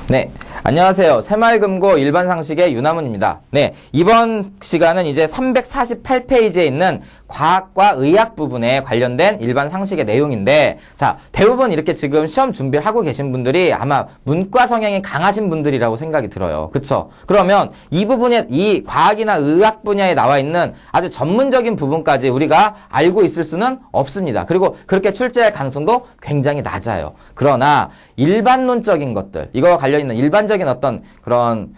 네, 안녕하세요. 새마을금고 일반상식의 유남훈입니다. 네, 이번 시간은 이제 348페이지에 있는 과학과 의학 부분에 관련된 일반상식의 내용인데, 자, 대부분 이렇게 지금 시험 준비를 하고 계신 분들이 아마 문과 성향이 강하신 분들이라고 생각이 들어요. 그쵸? 그러면 이 부분에, 이 과학이나 의학 분야에 나와 있는 아주 전문적인 부분까지 우리가 알고 있을 수는 없습니다. 그리고 그렇게 출제할 가능성도 굉장히 낮아요. 그러나 일반론적인 것들, 이거와 관련 있는 일반적인 어떤 그런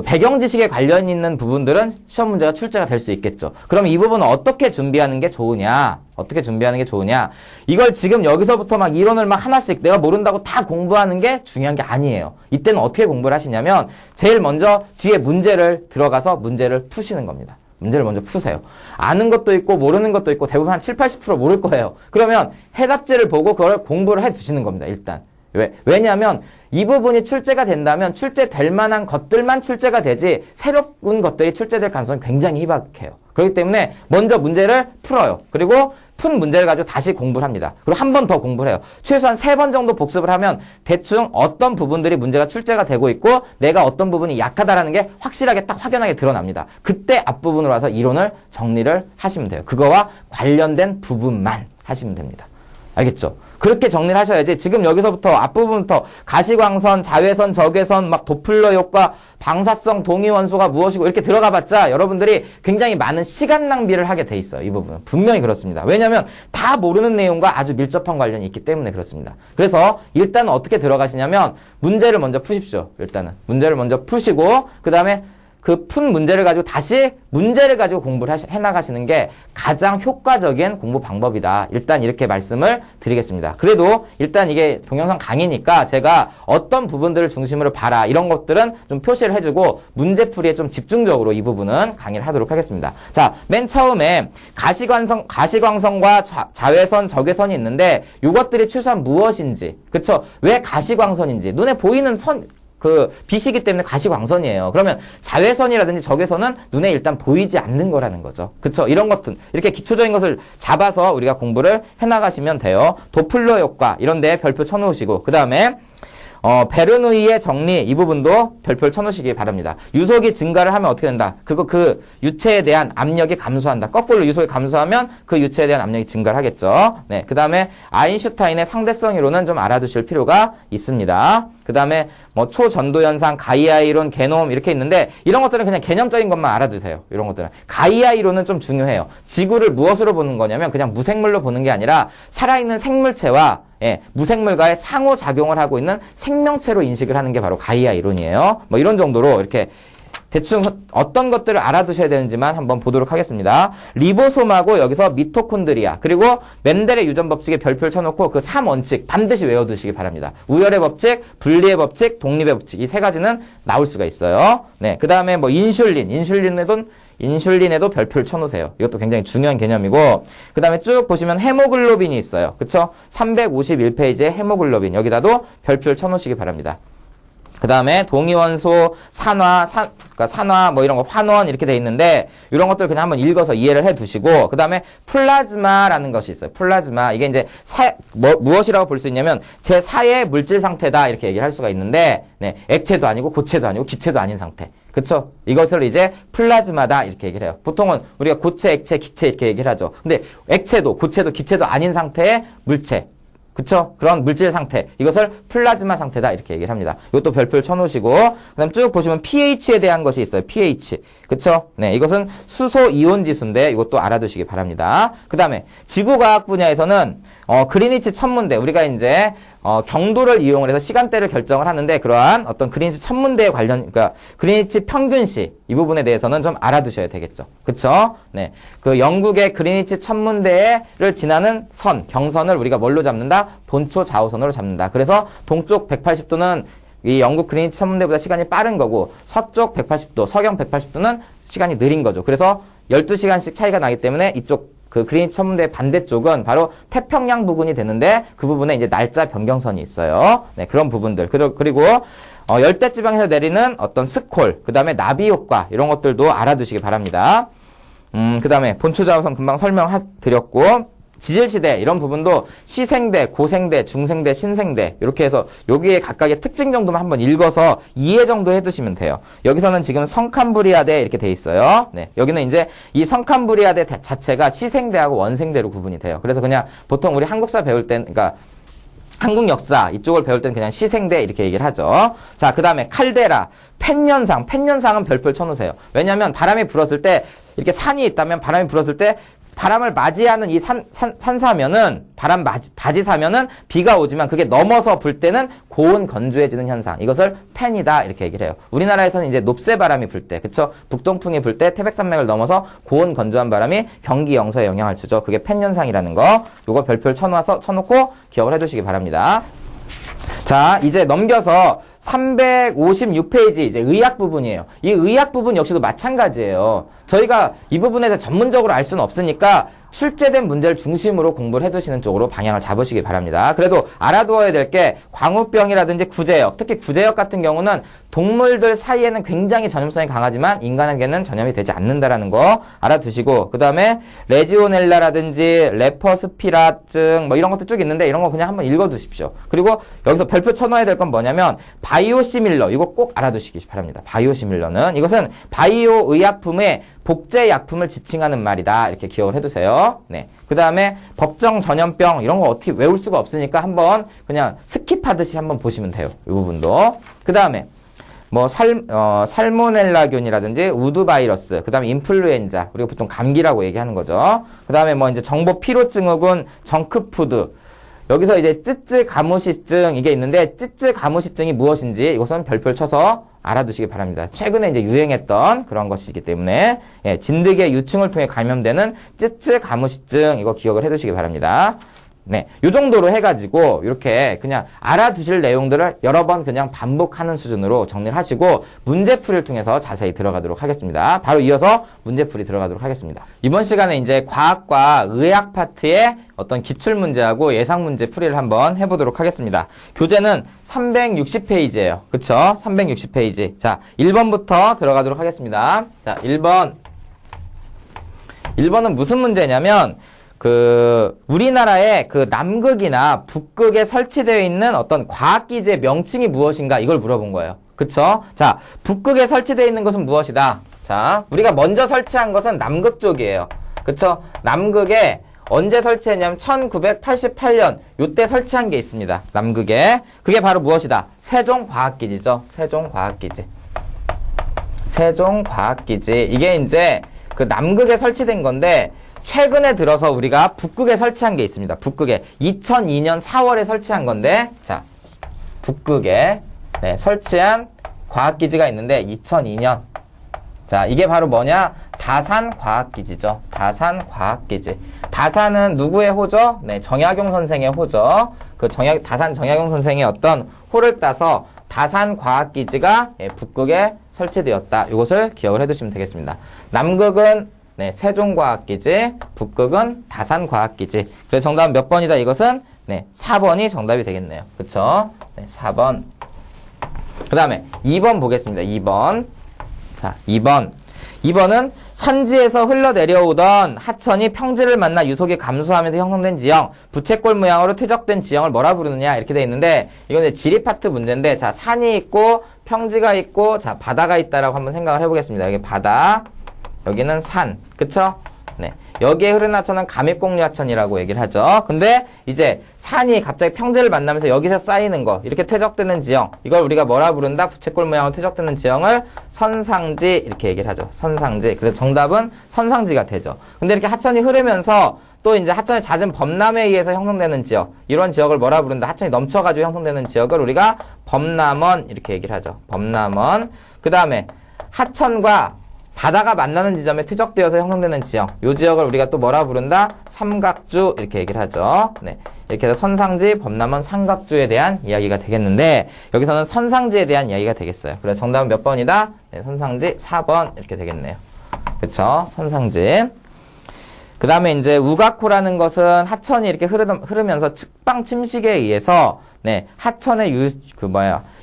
배경 지식에 관련 있는 부분들은 시험 문제가 출제가 될 수 있겠죠. 그럼 이 부분은 어떻게 준비하는 게 좋으냐? 어떻게 준비하는 게 좋으냐? 이걸 지금 여기서부터 막 이론을 막 하나씩 내가 모른다고 다 공부하는 게 중요한 게 아니에요. 이때는 어떻게 공부를 하시냐면 제일 먼저 뒤에 문제를 들어가서 문제를 푸시는 겁니다. 문제를 먼저 푸세요. 아는 것도 있고 모르는 것도 있고 대부분 한 7, 80% 모를 거예요. 그러면 해답지를 보고 그걸 공부를 해 두시는 겁니다. 일단. 왜냐하면 이 부분이 출제가 된다면 출제될 만한 것들만 출제가 되지 새로운 것들이 출제될 가능성이 굉장히 희박해요. 그렇기 때문에 먼저 문제를 풀어요. 그리고 푼 문제를 가지고 다시 공부를 합니다. 그리고 한 번 더 공부를 해요. 최소한 3번 정도 복습을 하면 대충 어떤 부분들이 문제가 출제가 되고 있고 내가 어떤 부분이 약하다라는 게 확실하게 딱 확연하게 드러납니다. 그때 앞부분으로 와서 이론을 정리를 하시면 돼요. 그거와 관련된 부분만 하시면 됩니다. 알겠죠? 그렇게 정리를 하셔야지 지금 여기서부터 앞부분부터 가시광선, 자외선, 적외선, 막 도플러 효과, 방사성 동위원소가 무엇이고 이렇게 들어가봤자 여러분들이 굉장히 많은 시간 낭비를 하게 돼 있어요. 이 부분은. 분명히 그렇습니다. 왜냐하면 다 모르는 내용과 아주 밀접한 관련이 있기 때문에 그렇습니다. 그래서 일단은 어떻게 들어가시냐면 문제를 먼저 푸십시오. 일단은. 문제를 먼저 푸시고 그 다음에 그 푼 문제를 가지고 다시 문제를 가지고 공부를 해나가시는 게 가장 효과적인 공부 방법이다. 일단 이렇게 말씀을 드리겠습니다. 그래도 일단 이게 동영상 강의니까 제가 어떤 부분들을 중심으로 봐라 이런 것들은 좀 표시를 해주고 문제풀이에 좀 집중적으로 이 부분은 강의를 하도록 하겠습니다. 자, 맨 처음에 가시광선과 자외선, 적외선이 있는데 이것들이 최소한 무엇인지, 그쵸? 왜 가시광선인지 눈에 보이는 빛이기 때문에 가시광선이에요. 그러면 자외선이라든지 적외선은 눈에 일단 보이지 않는 거라는 거죠. 그쵸? 이런 것들, 이렇게 기초적인 것을 잡아서 우리가 공부를 해나가시면 돼요. 도플러 효과, 이런 데 별표 쳐놓으시고, 그 다음에 베르누이의 정리, 이 부분도 별표를 쳐놓으시기 바랍니다. 유속이 증가를 하면 어떻게 된다? 그 유체에 대한 압력이 감소한다. 거꾸로 유속이 감소하면 그 유체에 대한 압력이 증가를 하겠죠. 네. 그 다음에 아인슈타인의 상대성 이론은 좀 알아두실 필요가 있습니다. 그 다음에 초전도현상, 가이아 이론, 게놈 이렇게 있는데 이런 것들은 그냥 개념적인 것만 알아두세요. 이런 것들은. 가이아 이론은 좀 중요해요. 지구를 무엇으로 보는 거냐면 그냥 무생물로 보는 게 아니라 살아있는 생물체와 무생물과의 상호작용을 하고 있는 생명체로 인식을 하는 게 바로 가이아 이론이에요. 이런 정도로 이렇게 대충 어떤 것들을 알아두셔야 되는지만 한번 보도록 하겠습니다. 리보솜하고 여기서 미토콘드리아 그리고 멘델의 유전 법칙에 별표를 쳐놓고 그 3원칙 반드시 외워두시기 바랍니다. 우열의 법칙, 분리의 법칙, 독립의 법칙 이 3가지는 나올 수가 있어요. 네, 그 다음에 인슐린에도 별표를 쳐놓으세요. 이것도 굉장히 중요한 개념이고 그 다음에 쭉 보시면 헤모글로빈이 있어요. 그쵸? 351페이지에 헤모글로빈 여기다도 별표를 쳐놓으시기 바랍니다. 그 다음에 동위원소, 산화 이런 거, 환원 이렇게 돼 있는데 이런 것들 그냥 한번 읽어서 이해를 해 두시고 그 다음에 플라즈마라는 것이 있어요. 플라즈마. 이게 이제 무엇이라고 볼 수 있냐면 제4의 물질 상태다 이렇게 얘기를 할 수가 있는데 네, 액체도 아니고 고체도 아니고 기체도 아닌 상태. 그쵸? 이것을 이제 플라즈마다 이렇게 얘기를 해요. 보통은 우리가 고체, 액체, 기체 이렇게 얘기를 하죠. 근데 액체도 고체도 기체도 아닌 상태의 물체. 그쵸? 그런 물질 상태. 이것을 플라즈마 상태다. 이렇게 얘기를 합니다. 이것도 별표를 쳐놓으시고, 그 다음 쭉 보시면 pH에 대한 것이 있어요. pH. 그쵸? 네. 이것은 수소 이온 지수인데, 이것도 알아두시기 바랍니다. 그 다음에 지구과학 분야에서는, 그리니치 천문대. 우리가 이제, 경도를 이용을 해서 시간대를 결정을 하는데, 그러한 어떤 그리니치 천문대에 그러니까 그리니치 평균시. 이 부분에 대해서는 좀 알아두셔야 되겠죠. 그쵸? 네. 그 영국의 그리니치 천문대를 지나는 경선을 우리가 뭘로 잡는다? 본초 좌우선으로 잡는다. 그래서 동쪽 180도는 이 영국 그리니치 천문대보다 시간이 빠른 거고 서쪽 180도, 서경 180도는 시간이 느린 거죠. 그래서 12시간씩 차이가 나기 때문에 이쪽 그 그리니치 천문대 반대쪽은 바로 태평양 부근이 되는데 그 부분에 이제 날짜 변경선이 있어요. 네, 그런 부분들. 그리고 열대지방에서 내리는 어떤 스콜, 그 다음에 나비 효과 이런 것들도 알아두시기 바랍니다. 그 다음에 본초 좌우선 금방 설명드렸고 지질시대 이런 부분도 시생대, 고생대, 중생대, 신생대 이렇게 해서 여기에 각각의 특징 정도만 한번 읽어서 이해 정도 해두시면 돼요. 여기서는 지금 성캄브리아대 이렇게 돼 있어요. 네, 여기는 이제 이 성캄브리아대 자체가 시생대하고 원생대로 구분이 돼요. 그래서 그냥 보통 우리 한국사 배울 땐 그러니까 한국 역사 이쪽을 배울 때는 그냥 시생대 이렇게 얘기를 하죠. 자, 그 다음에 칼데라, 펜년상. 펜년상은 별표 쳐놓으세요. 왜냐하면 바람이 불었을 때 이렇게 산이 있다면 바람이 불었을 때 바람을 맞이하는 이 산사면은 바지사면은 비가 오지만 그게 넘어서 불 때는 고온 건조해지는 현상. 이것을 펜이다 이렇게 얘기를 해요. 우리나라에서는 이제 높새 바람이 불 때, 그쵸? 북동풍이 불 때 태백산맥을 넘어서 고온 건조한 바람이 경기 영서에 영향을 주죠. 그게 펜 현상이라는 거. 요거 별표를 쳐놓고 기억을 해두시기 바랍니다. 자, 이제 넘겨서 356페이지 이제 의학 부분이에요. 이 의학 부분 역시도 마찬가지예요. 저희가 이 부분에서 전문적으로 알 수는 없으니까 출제된 문제를 중심으로 공부를 해두시는 쪽으로 방향을 잡으시기 바랍니다. 그래도 알아두어야 될 게 광우병이라든지 구제역, 특히 구제역 같은 경우는 동물들 사이에는 굉장히 전염성이 강하지만 인간에게는 전염이 되지 않는다라는 거 알아두시고, 그 다음에 레지오넬라라든지 레퍼스피라증 뭐 이런 것도 쭉 있는데 이런 거 그냥 한번 읽어두십시오. 그리고 여기서 별표 쳐놔야 될 건 뭐냐면 바이오시밀러, 이거 꼭 알아두시기 바랍니다. 바이오시밀러는 이것은 바이오 의약품의 복제 약품을 지칭하는 말이다. 이렇게 기억을 해두세요. 네. 그 다음에 법정 전염병 이런 거 어떻게 외울 수가 없으니까 한번 그냥 스킵하듯이 한번 보시면 돼요. 이 부분도. 그 다음에 뭐 살모넬라균이라든지 우드 바이러스, 그 다음에 인플루엔자, 우리가 보통 감기라고 얘기하는 거죠. 그 다음에 뭐 이제 정보 피로 증후군, 정크푸드. 여기서 이제 쯔쯔 가무시증 이게 있는데 쯔쯔 가무시증이 무엇인지 이것은 별표를 쳐서 알아두시기 바랍니다. 최근에 이제 유행했던 그런 것이기 때문에 예, 진드기의 유충을 통해 감염되는 쯔쯔 가무시증 이거 기억을 해두시기 바랍니다. 네, 요 정도로 해가지고 이렇게 그냥 알아두실 내용들을 여러 번 그냥 반복하는 수준으로 정리를 하시고 문제풀이를 통해서 자세히 들어가도록 하겠습니다. 바로 이어서 문제풀이 들어가도록 하겠습니다. 이번 시간에 이제 과학과 의학 파트의 어떤 기출문제하고 예상문제 풀이를 한번 해보도록 하겠습니다. 교재는 360페이지예요. 그쵸? 360페이지. 자, 1번부터 들어가도록 하겠습니다. 자, 1번은 무슨 문제냐면 우리나라의 그 남극이나 북극에 설치되어 있는 어떤 과학기지의 명칭이 무엇인가 이걸 물어본 거예요. 그쵸? 자, 북극에 설치되어 있는 것은 무엇이다? 자, 우리가 먼저 설치한 것은 남극 쪽이에요. 그쵸? 남극에 언제 설치했냐면 1988년 요때 설치한 게 있습니다. 남극에. 그게 바로 무엇이다? 세종과학기지죠. 세종과학기지. 세종과학기지. 이게 이제 그 남극에 설치된 건데 최근에 들어서 우리가 북극에 설치한 게 있습니다. 북극에 2002년 4월에 설치한 건데, 자, 북극에 설치한 과학기지가 있는데 2002년. 자, 이게 바로 뭐냐? 다산과학기지죠. 다산과학기지. 다산은 누구의 호죠? 네, 정약용 선생의 호죠. 다산 정약용 선생의 어떤 호를 따서 다산과학기지가 북극에 설치되었다. 이것을 기억을 해두시면 되겠습니다. 남극은 세종과학기지, 북극은 다산과학기지. 그래서 정답은 몇 번이다? 이것은 4번이 정답이 되겠네요. 그쵸? 4번. 그 다음에 2번 보겠습니다. 2번. 자, 2번은 산지에서 흘러내려오던 하천이 평지를 만나 유속이 감소하면서 형성된 지형, 부채꼴 모양으로 퇴적된 지형을 뭐라 부르느냐 이렇게 돼 있는데 이건 이제 지리 파트 문제인데, 자, 산이 있고 평지가 있고 자, 바다가 있다라고 한번 생각을 해보겠습니다. 여기 바다, 여기는 산, 그쵸? 네. 여기에 흐르는 하천은 감입공유하천이라고 얘기를 하죠. 근데 이제 산이 갑자기 평지를 만나면서 여기서 쌓이는 거, 이렇게 퇴적되는 지형, 이걸 우리가 뭐라 부른다? 부채꼴 모양으로 퇴적되는 지형을 선상지 이렇게 얘기를 하죠. 선상지. 그래서 정답은 선상지가 되죠. 근데 이렇게 하천이 흐르면서 또 이제 하천의 잦은 범람에 의해서 형성되는 지역, 이런 지역을 뭐라 부른다? 하천이 넘쳐가지고 형성되는 지역을 우리가 범람원 이렇게 얘기를 하죠. 범람원. 그 다음에 하천과 바다가 만나는 지점에 퇴적되어서 형성되는 지형, 이 지역을 우리가 또 뭐라 부른다? 삼각주 이렇게 얘기를 하죠. 네, 이렇게 해서 선상지, 범람원, 삼각주에 대한 이야기가 되겠는데 여기서는 선상지에 대한 이야기가 되겠어요. 그래서 정답은 몇 번이다? 네, 선상지 4번 이렇게 되겠네요. 그쵸? 선상지. 그 다음에 이제 우가코라는 것은 하천이 이렇게 흐르면서 측방 침식에 의해서 하천의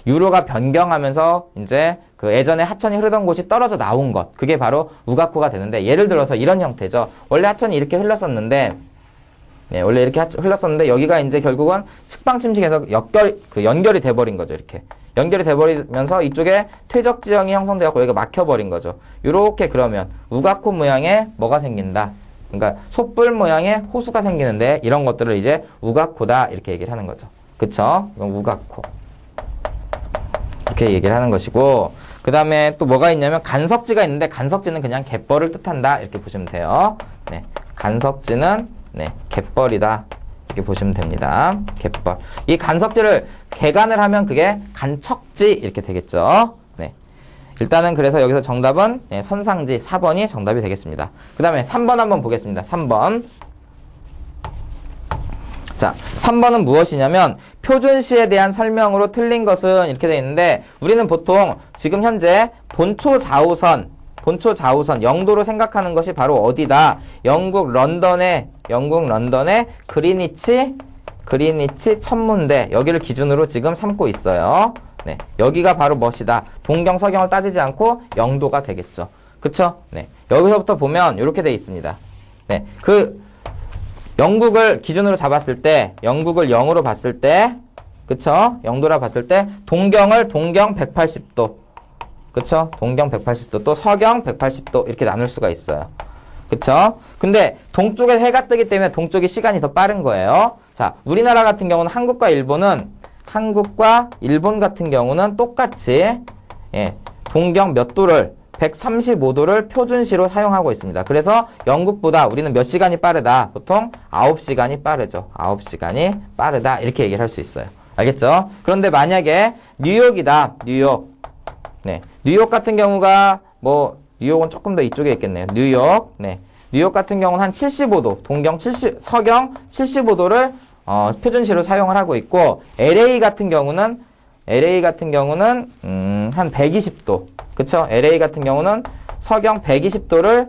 유로가 변경하면서 이제 그 예전에 하천이 흐르던 곳이 떨어져 나온 것, 그게 바로 우가코가 되는데, 예를 들어서 이런 형태죠. 원래 하천이 이렇게 흘렀었는데 네, 원래 이렇게 흘렀었는데 여기가 이제 결국은 측방 침식에서 연결이 돼버린 거죠. 이렇게. 연결이 돼버리면서 이쪽에 퇴적 지형이 형성되었고 여기가 막혀버린 거죠. 요렇게 그러면 우가코 모양의 뭐가 생긴다. 그러니까 솥불 모양의 호수가 생기는데 이런 것들을 이제 우가코다 이렇게 얘기를 하는 거죠. 그쵸? 이건 우가코. 이렇게 얘기를 하는 것이고 그 다음에 또 뭐가 있냐면 간석지가 있는데 간석지는 그냥 갯벌을 뜻한다 이렇게 보시면 돼요. 네, 간석지는 네, 갯벌이다 이렇게 보시면 됩니다. 갯벌. 이 간석지를 개간을 하면 그게 간척지 이렇게 되겠죠. 네. 일단은 그래서 여기서 정답은 네, 선상지 4번이 정답이 되겠습니다. 그 다음에 3번 한번 보겠습니다. 3번. 자, 3번은 무엇이냐면 표준시에 대한 설명으로 틀린 것은 이렇게 되어 있는데 우리는 보통 지금 현재 본초 좌우선 영도로 생각하는 것이 바로 어디다? 영국 런던의 그리니치 천문대 여기를 기준으로 지금 삼고 있어요. 네, 여기가 바로 무엇이다? 동경 서경을 따지지 않고 영도가 되겠죠. 그쵸? 네, 여기서부터 보면 이렇게 되어 있습니다. 네, 영국을 기준으로 잡았을 때, 영국을 0으로 봤을 때, 그쵸? 영도라 봤을 때, 동경 180도. 그쵸? 동경 180도, 또 서경 180도, 이렇게 나눌 수가 있어요. 그쵸? 근데, 동쪽에 해가 뜨기 때문에 동쪽이 시간이 더 빠른 거예요. 자, 우리나라 같은 경우는 한국과 일본 같은 경우는 똑같이, 예, 동경 몇 도를, 135도를 표준시로 사용하고 있습니다. 그래서 영국보다 우리는 몇 시간이 빠르다? 보통 9시간이 빠르죠. 9시간이 빠르다. 이렇게 얘기를 할 수 있어요. 알겠죠? 그런데 만약에 뉴욕이다. 뉴욕. 네. 뉴욕 같은 경우가 뉴욕은 조금 더 이쪽에 있겠네요. 뉴욕. 네. 뉴욕 같은 경우는 한 75도, 서경 75도를 표준시로 사용을 하고 있고 LA 같은 경우는 한 120도. 그쵸? LA 같은 경우는 서경 120도를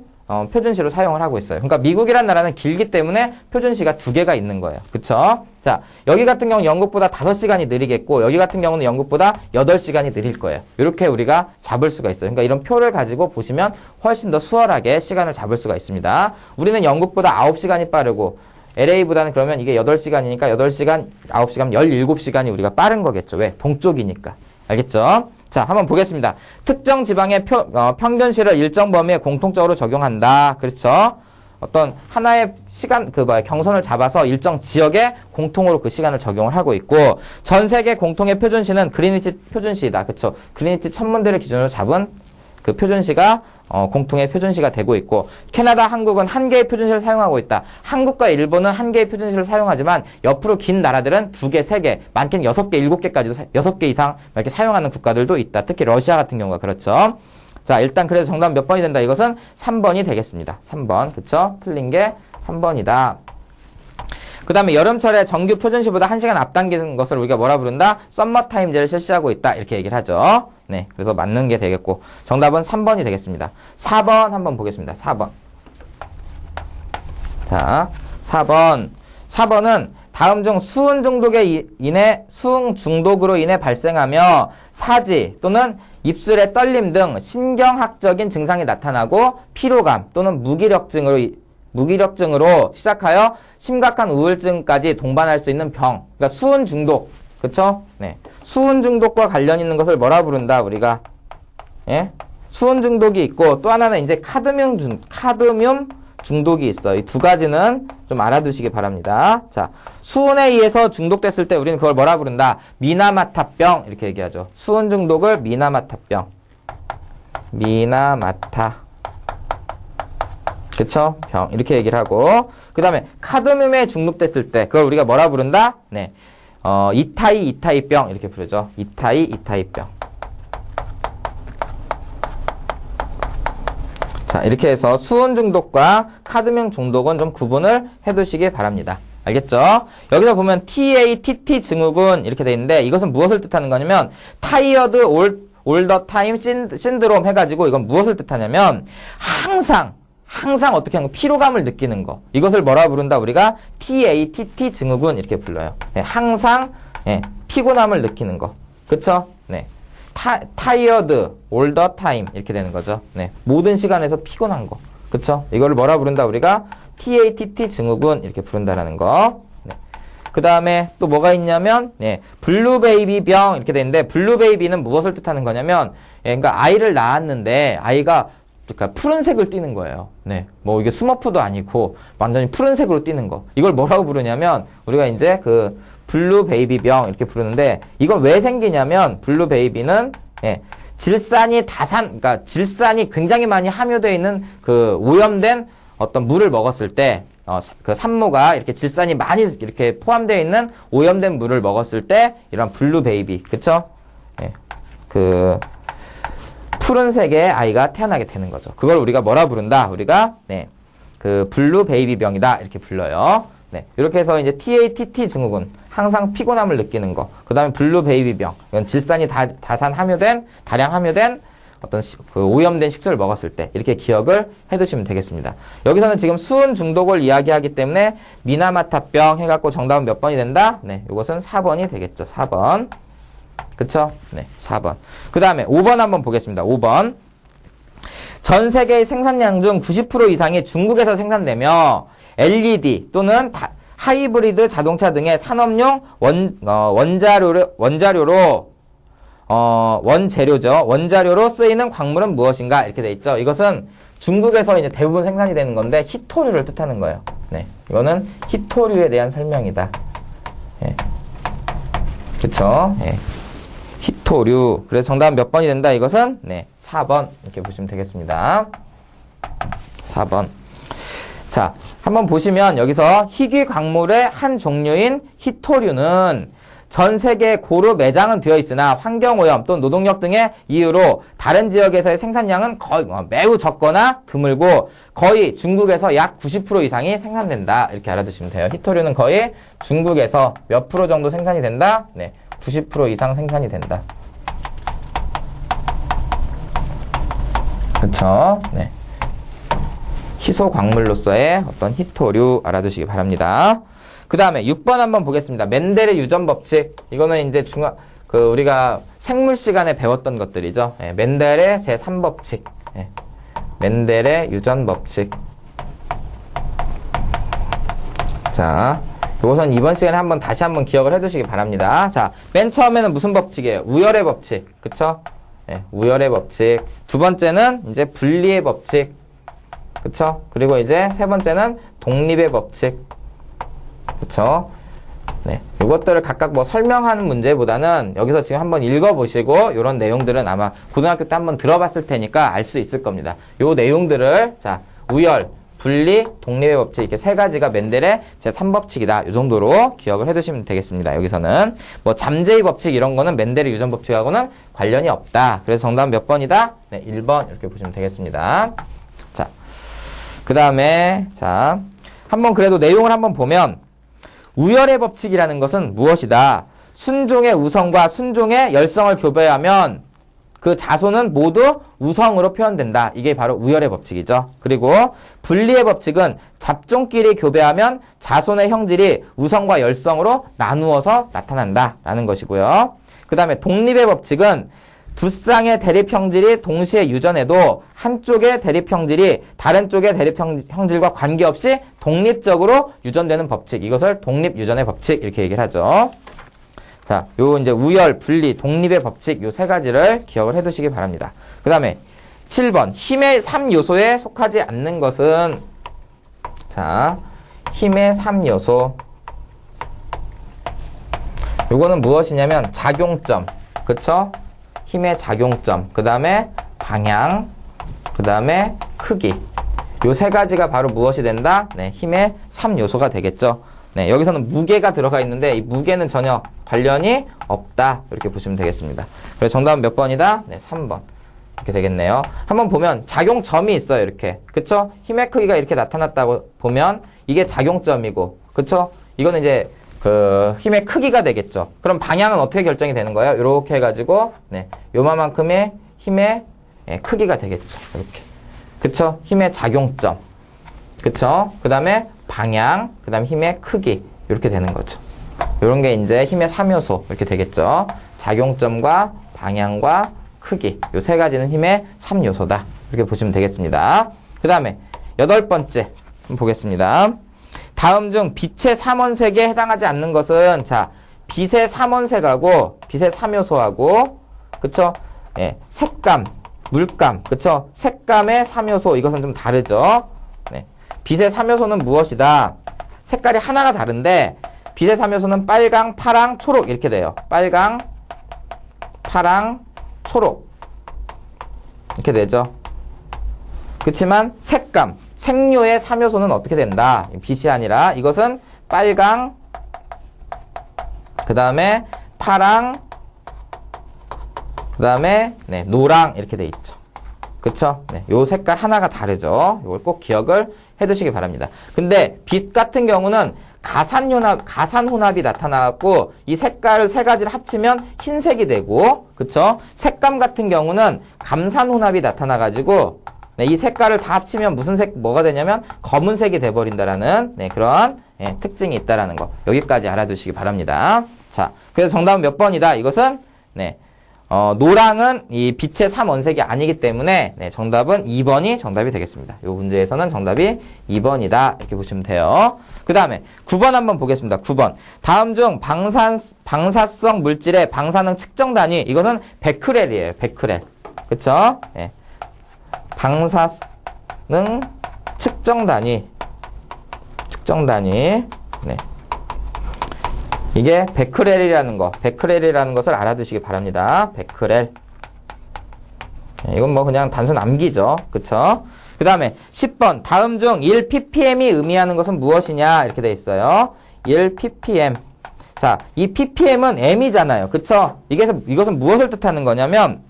표준시로 사용을 하고 있어요. 그러니까 미국이란 나라는 길기 때문에 표준시가 2개가 있는 거예요. 그쵸? 자, 여기 같은 경우는 영국보다 5시간이 느리겠고 여기 같은 경우는 영국보다 8시간이 느릴 거예요. 이렇게 우리가 잡을 수가 있어요. 그러니까 이런 표를 가지고 보시면 훨씬 더 수월하게 시간을 잡을 수가 있습니다. 우리는 영국보다 9시간이 빠르고 LA보다는 그러면 이게 8시간이니까 8시간, 9시간, 17시간이 우리가 빠른 거겠죠. 왜? 동쪽이니까. 알겠죠? 자, 한번 보겠습니다. 특정 지방의 평균시를 일정 범위에 공통적으로 적용한다. 그렇죠? 어떤 하나의 경선을 잡아서 일정 지역에 공통으로 그 시간을 적용을 하고 있고, 전 세계 공통의 표준시는 그리니치 표준시이다. 그렇죠? 그리니치 천문대를 기준으로 잡은 그 표준시가 공통의 표준시가 되고 있고, 캐나다, 한국은 한 개의 표준시를 사용하고 있다. 한국과 일본은 한 개의 표준시를 사용하지만 옆으로 긴 나라들은 2개, 3개, 많게는 6개, 7개까지도 6개 이상 이렇게 사용하는 국가들도 있다. 특히 러시아 같은 경우가 그렇죠. 자, 일단 그래서 정답은 몇 번이 된다? 이것은 3번이 되겠습니다. 3번. 그쵸? 틀린 게 3번이다. 그 다음에 여름철에 정규 표준시보다 1시간 앞당기는 것을 우리가 뭐라 부른다? 썸머타임제를 실시하고 있다. 이렇게 얘기를 하죠. 네. 그래서 맞는 게 되겠고. 정답은 3번이 되겠습니다. 4번 한번 보겠습니다. 4번. 자, 4번. 4번은 다음 중 수은 중독으로 인해 발생하며 사지 또는 입술의 떨림 등 신경학적인 증상이 나타나고 피로감 또는 무기력증으로 시작하여 심각한 우울증까지 동반할 수 있는 병. 그러니까 수은 중독. 그쵸? 네. 수은 중독과 관련 있는 것을 뭐라 부른다, 우리가? 예? 수은 중독이 있고, 또 하나는 이제 카드뮴 중독이 있어. 이 두 가지는 좀 알아두시기 바랍니다. 자, 수은에 의해서 중독됐을 때 우리는 그걸 뭐라 부른다? 미나마타병. 이렇게 얘기하죠. 수은 중독을 미나마타병. 미나마타. 그쵸? 병. 이렇게 얘기를 하고. 그 다음에 카드뮴에 중독됐을 때 그걸 우리가 뭐라 부른다? 네. 이타이병. 이렇게 부르죠. 이타이병. 자, 이렇게 해서 수은 중독과 카드뮴 중독은 좀 구분을 해두시기 바랍니다. 알겠죠? 여기서 보면 TATT 증후군 이렇게 돼 있는데 이것은 무엇을 뜻하는 거냐면 Tired all the time syndrome 해가지고 이건 무엇을 뜻하냐면 항상 어떻게 하는 거? 피로감을 느끼는 거. 이것을 뭐라 부른다? 우리가 TATT 증후군 이렇게 불러요. 네, 항상 피곤함을 느끼는 거. 그쵸? 네. tired all the time 이렇게 되는 거죠. 네. 모든 시간에서 피곤한 거. 그쵸? 이거를 뭐라 부른다? 우리가 TATT 증후군 이렇게 부른다라는 거. 네. 그 다음에 또 뭐가 있냐면, 블루베이비병 이렇게 되는데, 블루베이비는 무엇을 뜻하는 거냐면, 그러니까 아이를 낳았는데, 아이가 그러니까 푸른색을 띠는 거예요. 네. 뭐 이게 스머프도 아니고, 완전히 푸른색으로 띠는 거. 이걸 뭐라고 부르냐면, 우리가 이제 그 블루베이비병 이렇게 부르는데, 이건 왜 생기냐면, 블루베이비는, 그러니까 질산이 굉장히 많이 함유되어 있는 그 오염된 어떤 물을 먹었을 때, 그 산모가 이렇게 질산이 많이 이렇게 포함되어 있는 오염된 물을 먹었을 때, 이런 블루베이비, 그쵸? 그, 푸른색의 아이가 태어나게 되는 거죠. 그걸 우리가 뭐라 부른다? 우리가, 그 블루베이비병이다. 이렇게 불러요. 네. 이렇게 해서 이제 TATT 증후군. 항상 피곤함을 느끼는 거. 그 다음에 블루베이비병. 이건 질산이 다량 함유된 어떤 그 오염된 식수를 먹었을 때 이렇게 기억을 해두시면 되겠습니다. 여기서는 지금 수은 중독을 이야기하기 때문에 미나마타병 해갖고 정답은 몇 번이 된다? 네, 이것은 4번이 되겠죠. 4번. 그쵸? 네, 4번. 그 다음에 5번 한번 보겠습니다. 5번. 전 세계의 생산량 중 90% 이상이 중국에서 생산되며 LED 또는 하이브리드 자동차 등의 산업용 원자료로 쓰이는 광물은 무엇인가? 이렇게 돼 있죠. 이것은 중국에서 이제 대부분 생산이 되는 건데 히토류를 뜻하는 거예요. 네. 이거는 히토류에 대한 설명이다. 그쵸? 히토류. 그래서 정답은 몇 번이 된다? 이것은 4번. 이렇게 보시면 되겠습니다. 4번. 자, 한번 보시면 여기서 희귀 광물의 한 종류인 히토류는 전 세계에 고루 매장은 되어 있으나 환경오염 또는 노동력 등의 이유로 다른 지역에서의 생산량은 거의 매우 적거나 드물고 거의 중국에서 약 90% 이상이 생산된다. 이렇게 알아두시면 돼요. 히토류는 거의 중국에서 몇 프로 정도 생산이 된다? 90% 이상 생산이 된다. 그쵸? 네. 희소 광물로서의 어떤 히토류 알아두시기 바랍니다. 그 다음에 6번 한번 보겠습니다. 멘델의 유전 법칙. 이거는 이제 우리가 생물 시간에 배웠던 것들이죠. 멘델의 제3법칙. 멘델의 유전 법칙. 자, 이것은 이번 시간에 다시 한번 기억을 해두시기 바랍니다. 자, 맨 처음에는 무슨 법칙이에요? 우열의 법칙. 그쵸? 우열의 법칙. 두 번째는 이제 분리의 법칙. 그쵸? 그리고 이제 세 번째는 독립의 법칙. 그쵸? 네. 이것들을 각각 뭐 설명하는 문제보다는 여기서 지금 한번 읽어보시고, 요런 내용들은 아마 고등학교 때 한번 들어봤을 테니까 알 수 있을 겁니다. 요 내용들을, 자, 우열, 분리, 독립의 법칙, 이렇게 세 가지가 멘델의 제3법칙이다. 요 정도로 기억을 해두시면 되겠습니다. 여기서는. 뭐, 잠재의 법칙 이런 거는 멘델의 유전 법칙하고는 관련이 없다. 그래서 정답은 몇 번이다? 네, 1번. 이렇게 보시면 되겠습니다. 자. 그 다음에, 자, 한번 그래도 내용을 한번 보면, 우열의 법칙이라는 것은 무엇이다? 순종의 우성과 순종의 열성을 교배하면 그 자손은 모두 우성으로 표현된다. 이게 바로 우열의 법칙이죠. 그리고 분리의 법칙은 잡종끼리 교배하면 자손의 형질이 우성과 열성으로 나누어서 나타난다. 라는 것이고요. 그 다음에 독립의 법칙은 두 쌍의 대립 형질이 동시에 유전해도 한쪽의 대립 형질이 다른 쪽의 대립 형질과 관계없이 독립적으로 유전되는 법칙. 이것을 독립 유전의 법칙 이렇게 얘기를 하죠. 자, 요 이제 우열, 분리, 독립의 법칙 요 세 가지를 기억을 해 두시기 바랍니다. 그다음에 7번. 힘의 3요소에 속하지 않는 것은 자, 힘의 3요소. 요거는 무엇이냐면 작용점. 그쵸? 힘의 작용점, 그 다음에 방향, 그 다음에 크기. 요 세 가지가 바로 무엇이 된다? 네, 힘의 3요소가 되겠죠. 네, 여기서는 무게가 들어가 있는데 이 무게는 전혀 관련이 없다. 이렇게 보시면 되겠습니다. 그래서 정답은 몇 번이다? 네, 3번. 이렇게 되겠네요. 한번 보면 작용점이 있어요. 이렇게. 그쵸? 힘의 크기가 이렇게 나타났다고 보면 이게 작용점이고, 그쵸? 이거는 이제 그 힘의 크기가 되겠죠. 그럼 방향은 어떻게 결정이 되는 거예요? 이렇게 해가지고 요만큼의 힘의 크기가 되겠죠. 이렇게. 그쵸? 힘의 작용점. 그쵸? 그 다음에 방향, 그 다음 힘의 크기. 이렇게 되는 거죠. 이런 게 이제 힘의 3요소. 이렇게 되겠죠. 작용점과 방향과 크기. 요 세 가지는 힘의 3요소다. 이렇게 보시면 되겠습니다. 그 다음에 여덟 번째 한번 보겠습니다. 다음 중 빛의 3원색에 해당하지 않는 것은 자, 빛의 3원색하고 빛의 3요소하고 그쵸? 예, 색감, 물감, 그쵸? 색감의 3요소 이것은 좀 다르죠. 네. 빛의 3요소는 무엇이다? 색깔이 하나가 다른데 빛의 3요소는 빨강, 파랑, 초록 이렇게 돼요. 빨강, 파랑, 초록 이렇게 되죠. 그렇지만 색감, 색료의 3요소는 어떻게 된다? 빛이 아니라 이것은 빨강, 그 다음에 파랑, 그 다음에 네, 노랑 이렇게 돼 있죠. 그쵸? 네, 요 색깔 하나가 다르죠. 이걸 꼭 기억을 해두시기 바랍니다. 근데 빛 같은 경우는 가산혼합이 나타나고 이 색깔을 세 가지를 합치면 흰색이 되고 그쵸? 색감 같은 경우는 감산혼합이 나타나가지고 네, 이 색깔을 다 합치면 무슨 색, 뭐가 되냐면 검은색이 돼버린다라는 네, 그런 예, 특징이 있다라는 거. 여기까지 알아두시기 바랍니다. 자, 그래서 정답은 몇 번이다? 이것은 네, 노랑은 이 빛의 3원색이 아니기 때문에 네, 정답은 2번이 정답이 되겠습니다. 이 문제에서는 정답이 2번이다. 이렇게 보시면 돼요. 그 다음에 9번 한번 보겠습니다. 9번. 다음 중 방사성 물질의 방사능 측정 단위 이거는 베크렐이에요. 베크렐. 그쵸? 네. 방사능 측정 단위. 네. 이게 베크렐이라는 것을 알아두시기 바랍니다. 베크렐. 이건 뭐 그냥 단순 암기죠. 그쵸? 그 다음에 10번. 다음 중 1ppm이 의미하는 것은 무엇이냐? 이렇게 돼 있어요. 1ppm. 자, 이 ppm은 m이잖아요. 그쵸? 이것은 무엇을 뜻하는 거냐면,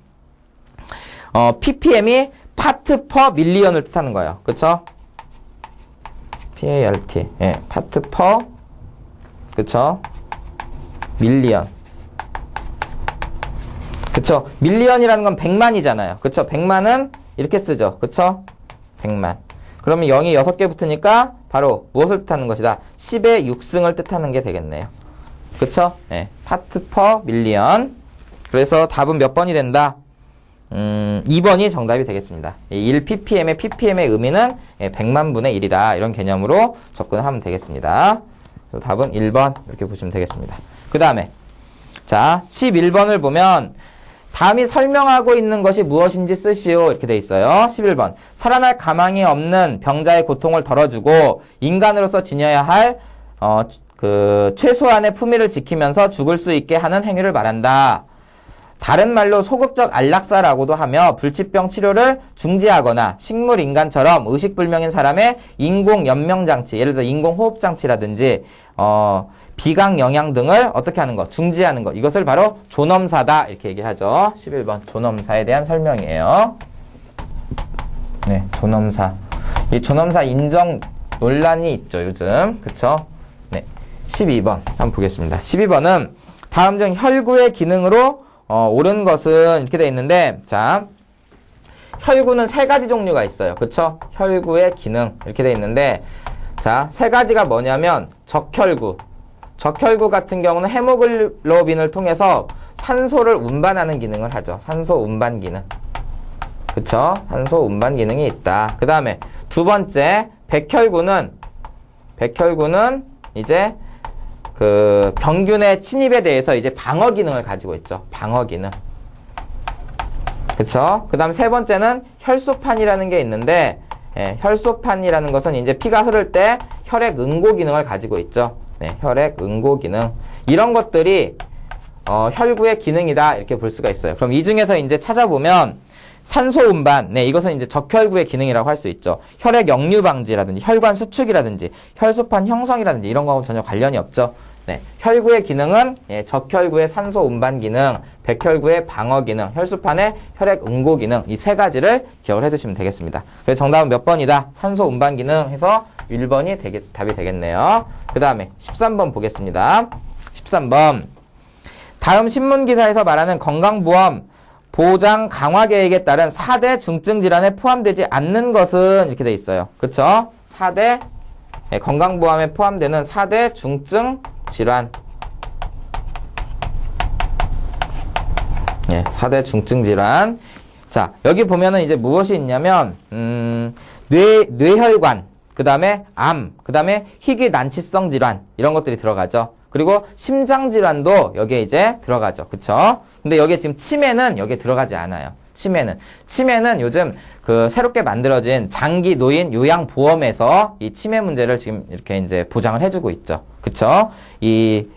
ppm이 파트 퍼 밀리언을 뜻하는 거예요. 그쵸? PART. 예, 파트 퍼, 그쵸? 밀리언. 그쵸? 밀리언이라는 건 100만이잖아요. 그쵸? 100만은 이렇게 쓰죠. 그쵸? 100만. 그러면 0이 6개 붙으니까 바로 무엇을 뜻하는 것이다? 10의 6승을 뜻하는 게 되겠네요. 그쵸? 네. 파트 퍼 밀리언. 그래서 답은 몇 번이 된다? 2번이 정답이 되겠습니다. 1ppm의 ppm의 의미는 100만 분의 1이다. 이런 개념으로 접근을 하면 되겠습니다. 그래서 답은 1번 이렇게 보시면 되겠습니다. 그 다음에 자 11번을 보면 다음이 설명하고 있는 것이 무엇인지 쓰시오 이렇게 돼 있어요. 11번 살아날 가망이 없는 병자의 고통을 덜어주고 인간으로서 지녀야 할 최소한의 품위를 지키면서 죽을 수 있게 하는 행위를 말한다. 다른 말로 소극적 안락사라고도 하며 불치병 치료를 중지하거나 식물인간처럼 의식불명인 사람의 인공연명장치, 예를 들어 인공호흡장치라든지 비강영양 등을 어떻게 하는 것, 중지하는 것. 이것을 바로 존엄사다 이렇게 얘기하죠. 11번 존엄사에 대한 설명이에요. 네, 존엄사. 이 존엄사 인정 논란이 있죠, 요즘. 그쵸? 네, 12번 한번 보겠습니다. 12번은 다음 중 혈구의 기능으로 옳은 것은 이렇게 돼 있는데, 자, 혈구는 세 가지 종류가 있어요. 그쵸? 혈구의 기능. 이렇게 돼 있는데, 자, 세 가지가 뭐냐면, 적혈구. 적혈구 같은 경우는 헤모글로빈을 통해서 산소를 운반하는 기능을 하죠. 산소 운반 기능. 그쵸? 산소 운반 기능이 있다. 그 다음에 두 번째, 백혈구는 이제 병균의 침입에 대해서 이제 방어 기능을 가지고 있죠. 방어 기능. 그쵸? 그 다음 세 번째는 혈소판이라는 게 있는데, 혈소판이라는 것은 이제 피가 흐를 때 혈액 응고 기능을 가지고 있죠. 네, 혈액 응고 기능. 이런 것들이, 혈구의 기능이다. 이렇게 볼 수가 있어요. 그럼 이 중에서 이제 찾아보면, 산소 운반, 네, 이것은 이제 적혈구의 기능이라고 할 수 있죠. 혈액 역류 방지라든지, 혈관 수축이라든지, 혈소판 형성이라든지, 이런 거하고 전혀 관련이 없죠. 네, 혈구의 기능은 적혈구의 산소 운반 기능, 백혈구의 방어 기능, 혈소판의 혈액 응고 기능 이 세 가지를 기억을 해두시면 되겠습니다. 그래서 정답은 몇 번이다? 산소 운반 기능 해서 1번이 답이 되겠네요. 그 다음에 13번 보겠습니다. 13번 다음 신문기사에서 말하는 건강보험 보장 강화 계획에 따른 4대 중증 질환에 포함되지 않는 것은 이렇게 돼 있어요. 그쵸? 4대 건강보험에 포함되는 4대 중증 질환. 4대 중증 질환. 자, 여기 보면은 이제 무엇이 있냐면, 뇌혈관, 그 다음에 암, 그 다음에 희귀난치성 질환 이런 것들이 들어가죠. 그리고 심장질환도 여기에 이제 들어가죠. 그쵸? 근데 여기에 지금 치매는 여기에 들어가지 않아요. 치매는 요즘 그 새롭게 만들어진 장기 노인 요양보험에서 이 치매 문제를 지금 이렇게 이제 보장을 해주고 있죠. 그쵸?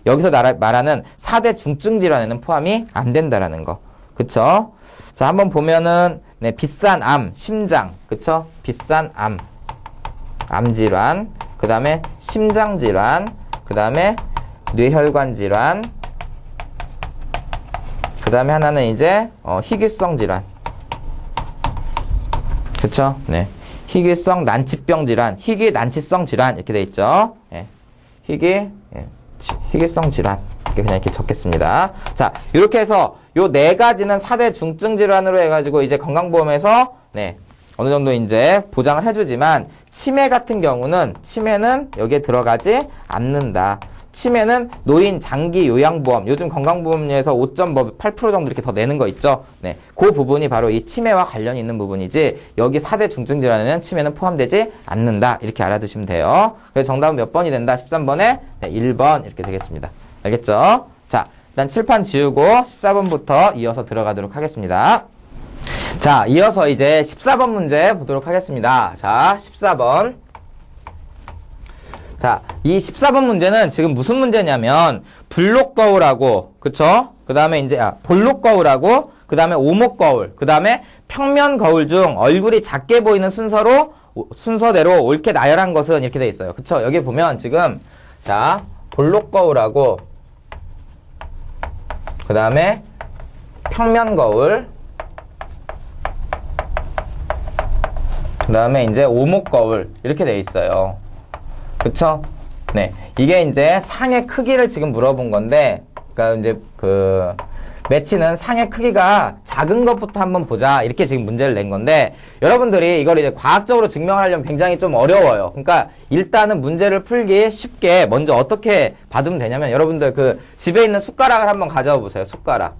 여기서 말하는 4대 중증 질환에는 포함이 안 된다라는 거. 그쵸? 자, 한번 보면은, 네, 비싼 암, 심장. 그쵸? 비싼 암 질환. 그 다음에 심장 질환. 그 다음에 뇌혈관 질환. 그 다음에 하나는 이제 희귀성 질환. 그쵸? 네. 희귀성 난치병 질환, 희귀난치성 질환 이렇게 돼 있죠. 네. 희귀성 질환 이렇게 그냥 이렇게 적겠습니다. 자, 이렇게 해서 요 네 가지는 4대 중증 질환으로 해가지고 이제 건강보험에서 네 어느 정도 이제 보장을 해주지만 치매 같은 경우는 치매는 여기에 들어가지 않는다. 치매는 노인 장기 요양보험, 요즘 건강보험료에서 5.8% 정도 이렇게 더 내는 거 있죠? 네. 그 부분이 바로 이 치매와 관련이 있는 부분이지, 여기 4대 중증질환에는 치매는 포함되지 않는다. 이렇게 알아두시면 돼요. 그래서 정답은 몇 번이 된다? 13번에? 네, 1번. 이렇게 되겠습니다. 알겠죠? 자, 일단 칠판 지우고 14번부터 이어서 들어가도록 하겠습니다. 자, 이어서 이제 14번 문제 보도록 하겠습니다. 자, 14번. 자, 이 14번 문제는 지금 무슨 문제냐면 불록거울하고, 그쵸? 그 다음에 이제 볼록거울하고, 그 다음에 오목거울, 그 다음에 평면거울 중 얼굴이 작게 보이는 순서대로 옳게 나열한 것은 이렇게 돼 있어요. 그쵸? 여기 보면 지금 자, 볼록거울하고, 그 다음에 평면거울, 그 다음에 이제 오목거울 이렇게 돼 있어요. 그쵸? 네. 이게 이제 상의 크기를 지금 물어본 건데, 그니까 이제 매치는 상의 크기가 작은 것부터 한번 보자. 이렇게 지금 문제를 낸 건데, 여러분들이 이걸 이제 과학적으로 증명하려면 굉장히 좀 어려워요. 그러니까 일단은 문제를 풀기 쉽게 먼저 어떻게 받으면 되냐면, 여러분들 집에 있는 숟가락을 한번 가져와 보세요. 숟가락.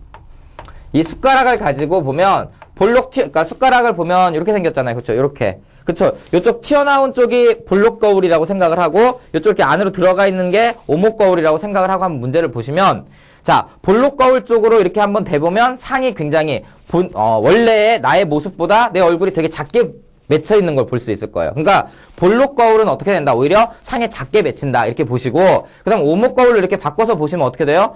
이 숟가락을 가지고 보면, 그러니까 숟가락을 보면 이렇게 생겼잖아요. 그쵸? 이렇게. 그쵸? 요쪽 튀어나온 쪽이 볼록거울이라고 생각을 하고, 요쪽 이렇게 안으로 들어가 있는 게 오목거울이라고 생각을 하고 한번 문제를 보시면, 자, 볼록거울 쪽으로 이렇게 한번 대보면 상이 굉장히 원래의 나의 모습보다 내 얼굴이 되게 작게 맺혀 있는 걸 볼 수 있을 거예요. 그러니까 볼록거울은 어떻게 된다? 오히려 상에 작게 맺힌다. 이렇게 보시고, 그 다음 오목거울로 이렇게 바꿔서 보시면 어떻게 돼요?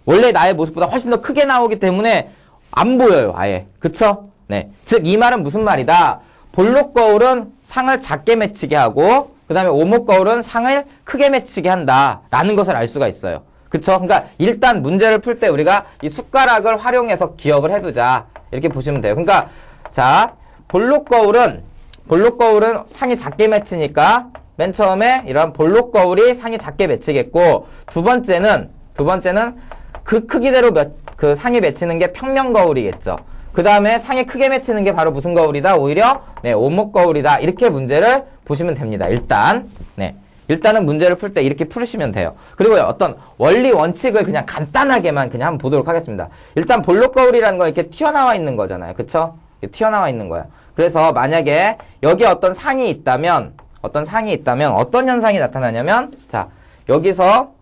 원래 나의 모습보다 훨씬 더 크게 나오기 때문에 안 보여요. 아예. 그쵸? 네. 즉, 이 말은 무슨 말이다? 볼록거울은 상을 작게 맺히게 하고, 그 다음에 오목거울은 상을 크게 맺히게 한다. 라는 것을 알 수가 있어요. 그쵸? 그러니까 일단 문제를 풀 때 우리가 이 숟가락을 활용해서 기억을 해두자. 이렇게 보시면 돼요. 그러니까, 자, 볼록거울은 상이 작게 맺히니까 맨 처음에 이런 볼록거울이 상이 작게 맺히겠고, 두 번째는 그 크기대로 그 상이 맺히는 게 평면거울이겠죠. 그 다음에 상이 크게 맺히는 게 바로 무슨 거울이다? 오히려 네, 오목거울이다. 이렇게 문제를 보시면 됩니다. 일단은 문제를 풀 때 이렇게 풀으시면 돼요. 그리고 어떤 원리 원칙을 그냥 간단하게만 그냥 한번 보도록 하겠습니다. 일단 볼록거울이라는 건 이렇게 튀어나와 있는 거잖아요. 그쵸? 튀어나와 있는 거예요. 그래서 만약에 여기 어떤 상이 있다면 어떤 현상이 나타나냐면, 자, 여기서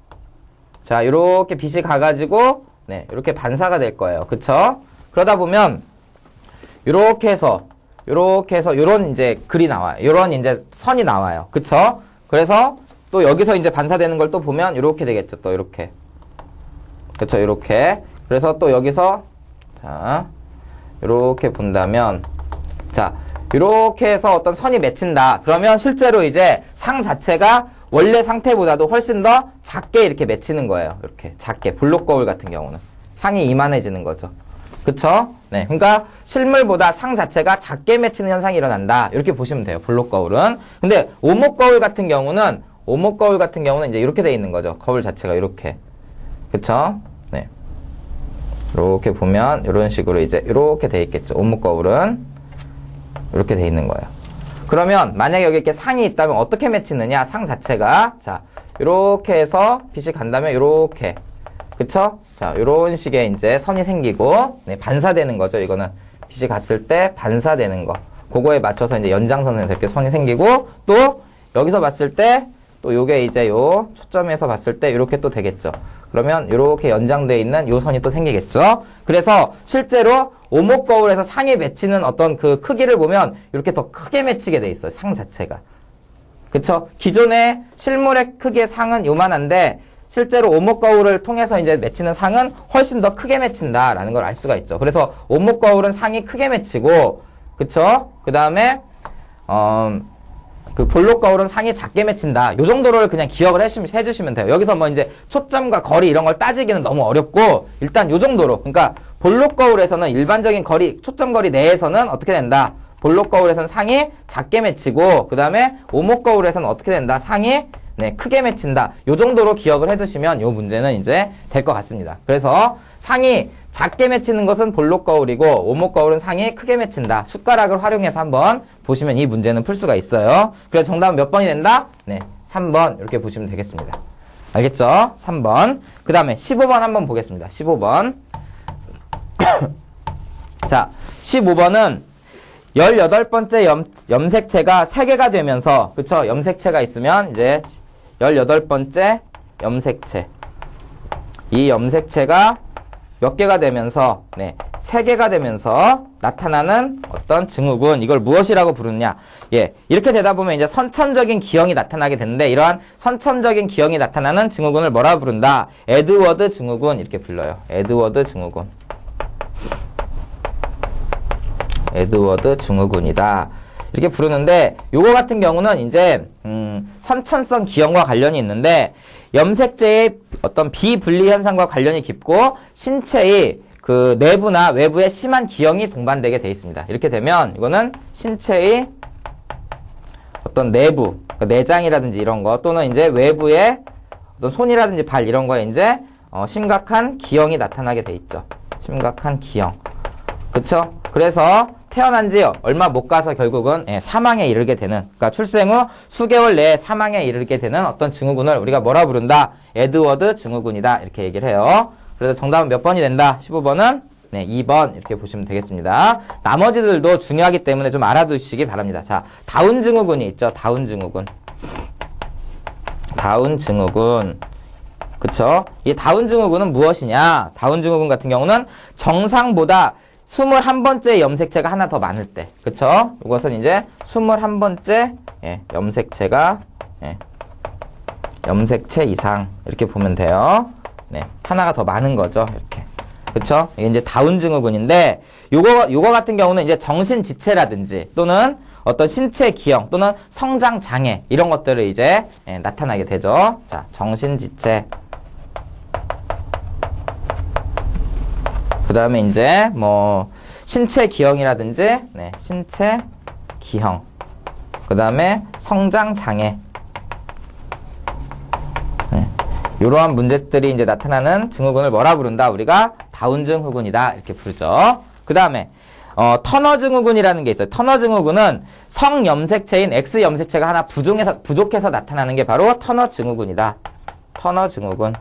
자, 요렇게 빛이 가가지고 네, 이렇게 반사가 될 거예요. 그쵸? 그러다 보면 요렇게 해서 요런 이제 글이 나와요. 요런 이제 선이 나와요. 그쵸? 그래서 또 여기서 이제 반사되는 걸 또 보면 요렇게 되겠죠. 또 요렇게. 그쵸? 요렇게. 그래서 또 여기서 자, 요렇게 본다면, 자, 요렇게 해서 어떤 선이 맺힌다. 그러면 실제로 이제 상 자체가 원래 상태보다도 훨씬 더 작게 이렇게 맺히는 거예요. 이렇게 작게. 볼록거울 같은 경우는 상이 이만해지는 거죠. 그쵸? 네. 그러니까 실물보다 상 자체가 작게 맺히는 현상이 일어난다. 이렇게 보시면 돼요. 볼록거울은. 근데 오목거울 같은 경우는 이제 이렇게 돼 있는 거죠. 거울 자체가 이렇게. 그쵸? 네. 이렇게 보면 이런 식으로 이제 이렇게 돼 있겠죠. 오목거울은 이렇게 돼 있는 거예요. 그러면 만약에 여기 이렇게 상이 있다면 어떻게 맺히느냐? 상 자체가 자, 이렇게 해서 빛이 간다면 이렇게. 그쵸? 자, 요런 식의 이제 선이 생기고, 네, 반사되는 거죠. 이거는 빛이 갔을 때 반사되는 거. 그거에 맞춰서 이제 연장선에서 이렇게 선이 생기고, 또 여기서 봤을 때 또 요게 이제 요 초점에서 봤을 때 이렇게 또 되겠죠. 그러면 이렇게 연장되어 있는 요 선이 또 생기겠죠. 그래서 실제로 오목 거울에서 상이 맺히는 어떤 그 크기를 보면 이렇게 더 크게 맺히게 돼 있어요. 상 자체가. 그쵸? 기존의 실물의 크기의 상은 요만한데 실제로 오목 거울을 통해서 이제 맺히는 상은 훨씬 더 크게 맺힌다라는 걸 알 수가 있죠. 그래서 오목 거울은 상이 크게 맺히고, 그쵸? 그 다음에 그 볼록 거울은 상이 작게 맺힌다. 요 정도를 그냥 기억을 해주시면 돼요. 여기서 뭐 이제 초점과 거리 이런 걸 따지기는 너무 어렵고, 일단 요 정도로. 그러니까 볼록 거울에서는 일반적인 거리, 초점 거리 내에서는 어떻게 된다? 볼록 거울에서는 상이 작게 맺히고, 그 다음에 오목 거울에서는 어떻게 된다? 상이 크게 맺힌다. 요 정도로 기억을 해두시면 요 문제는 이제 될 것 같습니다. 그래서 상이 작게 맺히는 것은 볼록 거울이고 오목 거울은 상이 크게 맺힌다. 숟가락을 활용해서 한번 보시면 이 문제는 풀 수가 있어요. 그래서 정답은 몇 번이 된다? 3번 이렇게 보시면 되겠습니다. 알겠죠? 3번. 그 다음에 15번 한번 보겠습니다. 15번. 자, 15번은 18번째 염색체가 3개가 되면서, 그쵸? 염색체가 있으면 이제 18번째 염색체. 이 염색체가 몇 개가 되면서, 3개가 되면서 나타나는 어떤 증후군, 이걸 무엇이라고 부르느냐. 이렇게 되다 보면 이제 선천적인 기형이 나타나게 되는데, 이러한 선천적인 기형이 나타나는 증후군을 뭐라 부른다? 에드워드 증후군, 이렇게 불러요. 에드워드 증후군. 에드워드 증후군이다. 이렇게 부르는데, 요거 같은 경우는 이제, 선천성 기형과 관련이 있는데, 염색체의 어떤 비분리 현상과 관련이 깊고, 신체의 그 내부나 외부에 심한 기형이 동반되게 되어 있습니다. 이렇게 되면, 이거는 신체의 어떤 내부, 그러니까 내장이라든지 이런 거, 또는 이제 외부에 어떤 손이라든지 발 이런 거에 이제, 심각한 기형이 나타나게 돼 있죠. 심각한 기형. 그쵸? 그래서 태어난 지 얼마 못 가서 결국은 사망에 이르게 되는, 그러니까 출생 후 수개월 내에 사망에 이르게 되는 어떤 증후군을 우리가 뭐라 부른다? 에드워드 증후군이다. 이렇게 얘기를 해요. 그래서 정답은 몇 번이 된다? 15번은 2번 이렇게 보시면 되겠습니다. 나머지들도 중요하기 때문에 좀 알아두시기 바랍니다. 자, 다운 증후군이 있죠. 다운 증후군. 다운 증후군. 그쵸? 이 다운 증후군은 무엇이냐? 다운 증후군 같은 경우는 정상보다 21번째 염색체가 하나 더 많을 때. 그쵸? 이것은 이제 21번째 염색체가 염색체 이상 이렇게 보면 돼요. 하나가 더 많은 거죠. 이렇게. 그쵸? 이게 이제 다운 증후군인데 요거 같은 경우는 이제 정신 지체라든지 또는 어떤 신체 기형 또는 성장 장애 이런 것들을 이제 나타나게 되죠. 자, 정신 지체. 그 다음에 이제 뭐 신체 기형이라든지 신체 기형, 그 다음에 성장 장애, 이러한 문제들이 이제 나타나는 증후군을 뭐라 부른다? 우리가 다운 증후군이다 이렇게 부르죠. 그 다음에 터너 증후군이라는 게 있어요. 터너 증후군은 성염색체인 X 염색체가 하나 부족해서 나타나는 게 바로 터너 증후군이다. 터너 증후군.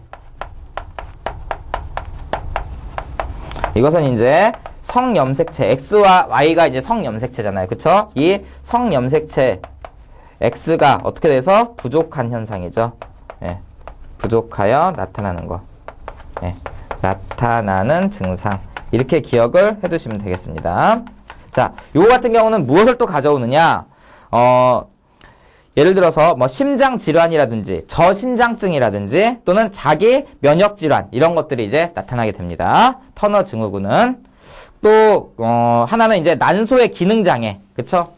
이것은 이제 성염색체 X와 Y가 이제 성염색체잖아요. 그쵸? 이 성염색체 X가 어떻게 돼서 부족한 현상이죠. 부족하여 나타나는 거. 나타나는 증상. 이렇게 기억을 해두시면 되겠습니다. 자, 요거 같은 경우는 무엇을 또 가져오느냐? 예를 들어서 뭐 심장 질환이라든지 저신장증이라든지 또는 자기 면역 질환 이런 것들이 이제 나타나게 됩니다. 터너 증후군은 또 하나는 이제 난소의 기능 장애. 그쵸?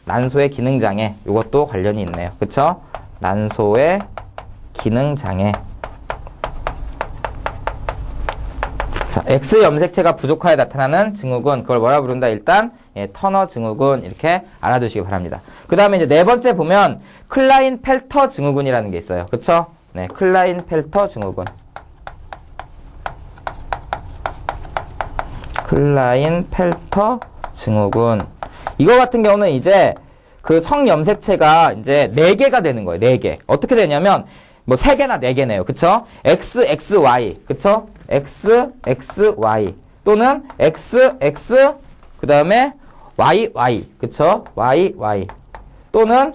난소의 기능 장애. 요것도 관련이 있네요. 그쵸? 난소의 기능 장애. 자, X 염색체가 부족하여 나타나는 증후군, 그걸 뭐라 부른다? 일단 터너 증후군 이렇게 알아두시기 바랍니다. 그 다음에 이제 네 번째 보면 클라인펠터 증후군이라는 게 있어요. 그쵸? 클라인펠터 증후군. 클라인펠터 증후군. 이거 같은 경우는 이제 그 성염색체가 이제 4개가 되는 거예요. 4개. 어떻게 되냐면 뭐 3개나 4개네요. 그쵸? XXY. 그쵸? XXY. 또는 XX 그 다음에 YY. 그쵸? YY. 또는,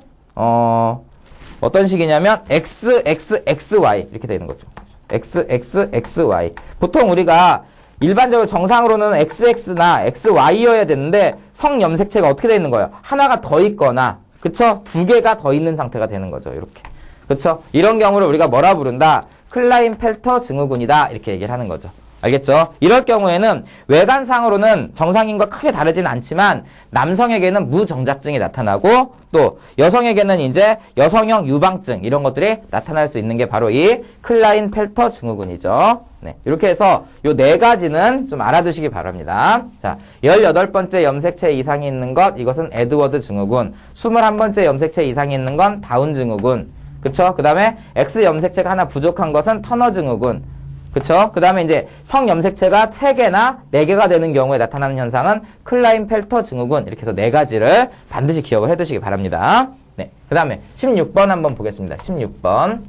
어떤 식이냐면, XXXY. 이렇게 되는 거죠. XXXY. 보통 우리가 일반적으로 정상으로는 XX나 XY여야 되는데 성염색체가 어떻게 되어 있는 거예요? 하나가 더 있거나, 그쵸? 두 개가 더 있는 상태가 되는 거죠. 이렇게. 그쵸? 이런 경우를 우리가 뭐라 부른다? 클라인펠터 증후군이다. 이렇게 얘기를 하는 거죠. 알겠죠? 이럴 경우에는 외관상으로는 정상인과 크게 다르진 않지만 남성에게는 무정자증이 나타나고 또 여성에게는 이제 여성형 유방증 이런 것들이 나타날 수 있는 게 바로 이 클라인펠터 증후군이죠. 네. 이렇게 해서 요 네 가지는 좀 알아두시기 바랍니다. 자, 18번째 염색체 이상이 있는 것, 이것은 에드워드 증후군. 21번째 염색체 이상이 있는 건 다운 증후군. 그쵸? 그 다음에 X 염색체가 하나 부족한 것은 터너 증후군. 그쵸? 그 다음에 이제 성염색체가 3개나 4개가 되는 경우에 나타나는 현상은 클라인펠터 증후군. 이렇게 해서 4가지를 반드시 기억을 해두시기 바랍니다. 네. 그 다음에 16번 한번 보겠습니다. 16번.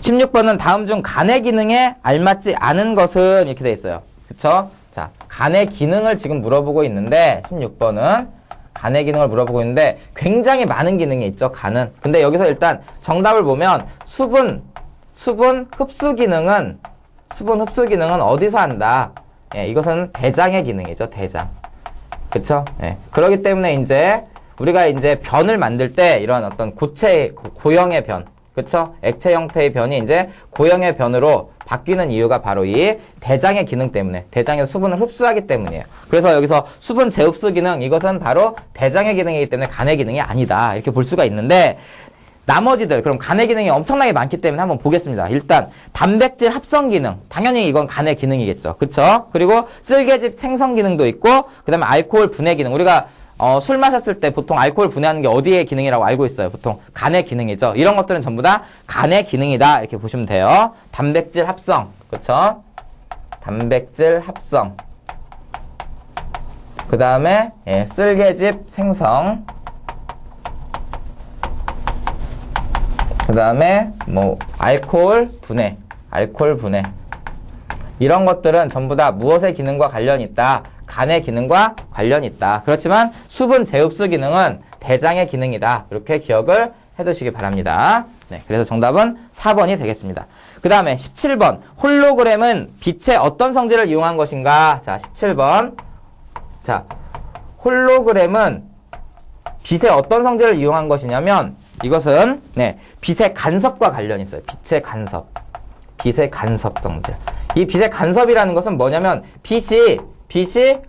16번은 다음 중 간의 기능에 알맞지 않은 것은 이렇게 돼 있어요. 그쵸? 자, 간의 기능을 지금 물어보고 있는데 16번은 간의 기능을 물어보고 있는데 굉장히 많은 기능이 있죠, 간은. 근데 여기서 일단 정답을 보면 수분 흡수 기능은 어디서 한다? 예, 이것은 대장의 기능이죠, 대장. 그쵸? 예. 그렇기 때문에 이제 우리가 이제 변을 만들 때 이런 어떤 고형의 변, 그쵸? 액체 형태의 변이 이제 고형의 변으로 바뀌는 이유가 바로 이 대장의 기능 때문에, 대장에서 수분을 흡수하기 때문이에요. 그래서 여기서 수분 재흡수 기능, 이것은 바로 대장의 기능이기 때문에 간의 기능이 아니다. 이렇게 볼 수가 있는데, 나머지들, 그럼 간의 기능이 엄청나게 많기 때문에 한번 보겠습니다. 일단 단백질 합성 기능, 당연히 이건 간의 기능이겠죠. 그쵸? 그리고 쓸개즙 생성 기능도 있고, 그 다음에 알코올 분해 기능. 우리가 술 마셨을 때 보통 알코올 분해하는 게 어디의 기능이라고 알고 있어요? 보통 간의 기능이죠. 이런 것들은 전부 다 간의 기능이다. 이렇게 보시면 돼요. 단백질 합성, 그쵸? 단백질 합성. 그 다음에 쓸개즙 생성. 그 다음에 뭐 알코올 분해. 이런 것들은 전부 다 무엇의 기능과 관련이 있다? 간의 기능과 관련이 있다. 그렇지만 수분 재흡수 기능은 대장의 기능이다. 이렇게 기억을 해두시기 바랍니다. 네, 그래서 정답은 4번이 되겠습니다. 그 다음에 17번. 홀로그램은 빛의 어떤 성질을 이용한 것인가? 자, 17번. 자, 홀로그램은 빛의 어떤 성질을 이용한 것이냐면 이것은 빛의 간섭과 관련이 있어요. 빛의 간섭 성질. 이 빛의 간섭이라는 것은 뭐냐면 빛이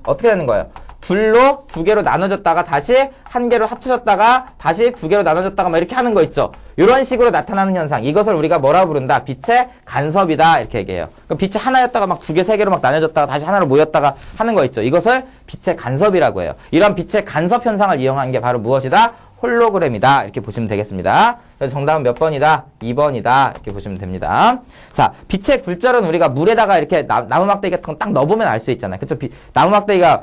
어떻게 되는 거예요? 둘로 2개로 나눠졌다가 다시 1개로 합쳐졌다가 다시 2개로 나눠졌다가 막 이렇게 하는 거 있죠. 이런 식으로 나타나는 현상. 이것을 우리가 뭐라 부른다? 빛의 간섭이다. 이렇게 얘기해요. 그럼 빛이 하나였다가 막 2개, 3개로 막 나눠졌다가 다시 하나로 모였다가 하는 거 있죠. 이것을 빛의 간섭이라고 해요. 이런 빛의 간섭 현상을 이용한 게 바로 무엇이다? 홀로그램이다. 이렇게 보시면 되겠습니다. 그래서 정답은 몇 번이다? 2번이다. 이렇게 보시면 됩니다. 자, 빛의 굴절은 우리가 물에다가 이렇게 나무 막대기 같은 거 딱 넣어보면 알 수 있잖아요. 그쵸? 나무 막대기가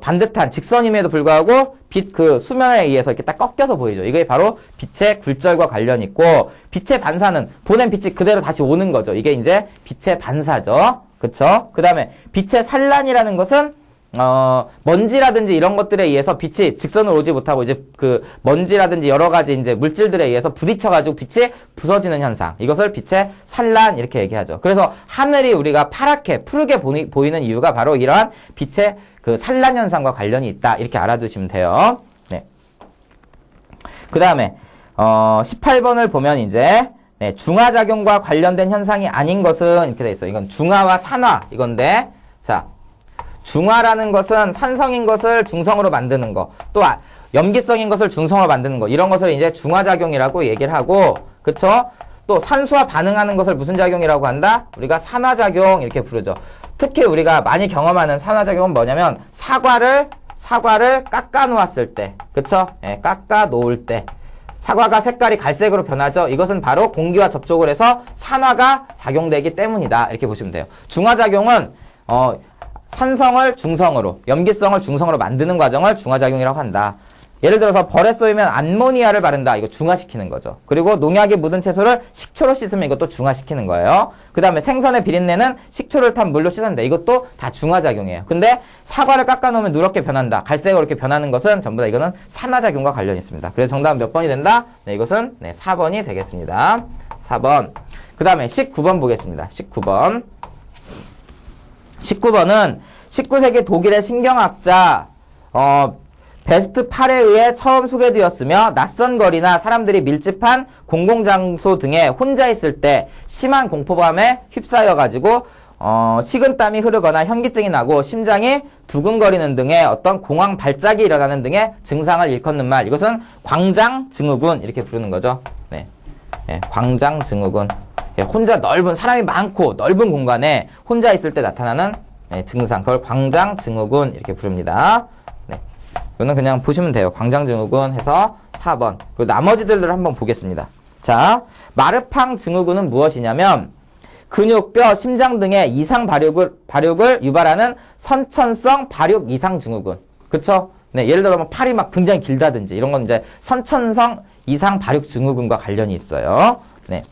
반듯한 직선임에도 불구하고 빛 그 수면에 의해서 이렇게 딱 꺾여서 보이죠. 이게 바로 빛의 굴절과 관련이 있고, 빛의 반사는 보낸 빛이 그대로 다시 오는 거죠. 이게 이제 빛의 반사죠. 그쵸? 그 다음에 빛의 산란이라는 것은 먼지라든지 이런 것들에 의해서 빛이 직선으로 오지 못하고 이제 그 먼지라든지 여러 가지 이제 물질들에 의해서 부딪혀가지고 빛이 부서지는 현상. 이것을 빛의 산란 이렇게 얘기하죠. 그래서 하늘이 우리가 푸르게 보이는 이유가 바로 이러한 빛의 그 산란 현상과 관련이 있다. 이렇게 알아두시면 돼요. 네. 그 다음에, 18번을 보면 이제, 중화작용과 관련된 현상이 아닌 것은 이렇게 돼 있어요. 이건 중화와 산화 이건데, 자. 중화라는 것은 산성인 것을 중성으로 만드는 거, 또 염기성인 것을 중성으로 만드는 거, 이런 것을 이제 중화작용이라고 얘기를 하고, 그쵸? 또 산소와 반응하는 것을 무슨 작용이라고 한다? 우리가 산화작용 이렇게 부르죠. 특히 우리가 많이 경험하는 산화작용은 뭐냐면 사과를 깎아 놓았을 때, 그쵸? 깎아 놓을 때 사과가 색깔이 갈색으로 변하죠. 이것은 바로 공기와 접촉을 해서 산화가 작용되기 때문이다. 이렇게 보시면 돼요. 중화작용은 산성을 중성으로, 염기성을 중성으로 만드는 과정을 중화작용이라고 한다. 예를 들어서 벌에 쏘이면 암모니아를 바른다. 이거 중화시키는 거죠. 그리고 농약이 묻은 채소를 식초로 씻으면 이것도 중화시키는 거예요. 그 다음에 생선의 비린내는 식초를 탄 물로 씻었는데 이것도 다 중화작용이에요. 근데 사과를 깎아놓으면 누렇게 변한다. 갈색으로 이렇게 변하는 것은 전부 다 이거는 산화작용과 관련이 있습니다. 그래서 정답은 몇 번이 된다? 네, 이것은 4번이 되겠습니다. 4번. 그 다음에 19번 보겠습니다. 19번. 19번은 19세기 독일의 신경학자 베스트 8에 의해 처음 소개되었으며 낯선 거리나 사람들이 밀집한 공공장소 등에 혼자 있을 때 심한 공포감에 휩싸여가지고 식은땀이 흐르거나 현기증이 나고 심장이 두근거리는 등의 어떤 공황 발작이 일어나는 등의 증상을 일컫는 말. 이것은 광장증후군 이렇게 부르는 거죠. 네, 광장증후군. 혼자 넓은 사람이 많고 넓은 공간에 혼자 있을 때 나타나는 증상. 그걸 광장증후군 이렇게 부릅니다. 네, 이거는 그냥 보시면 돼요. 광장증후군 해서 4번. 그리고 나머지들을 한번 보겠습니다. 자, 마르팡 증후군은 무엇이냐면 근육, 뼈, 심장 등의 이상 발육을 유발하는 선천성 발육 이상 증후군. 그쵸? 네, 예를 들어 팔이 막 굉장히 길다든지 이런 건 이제 선천성 이상 발육 증후군과 관련이 있어요. 네.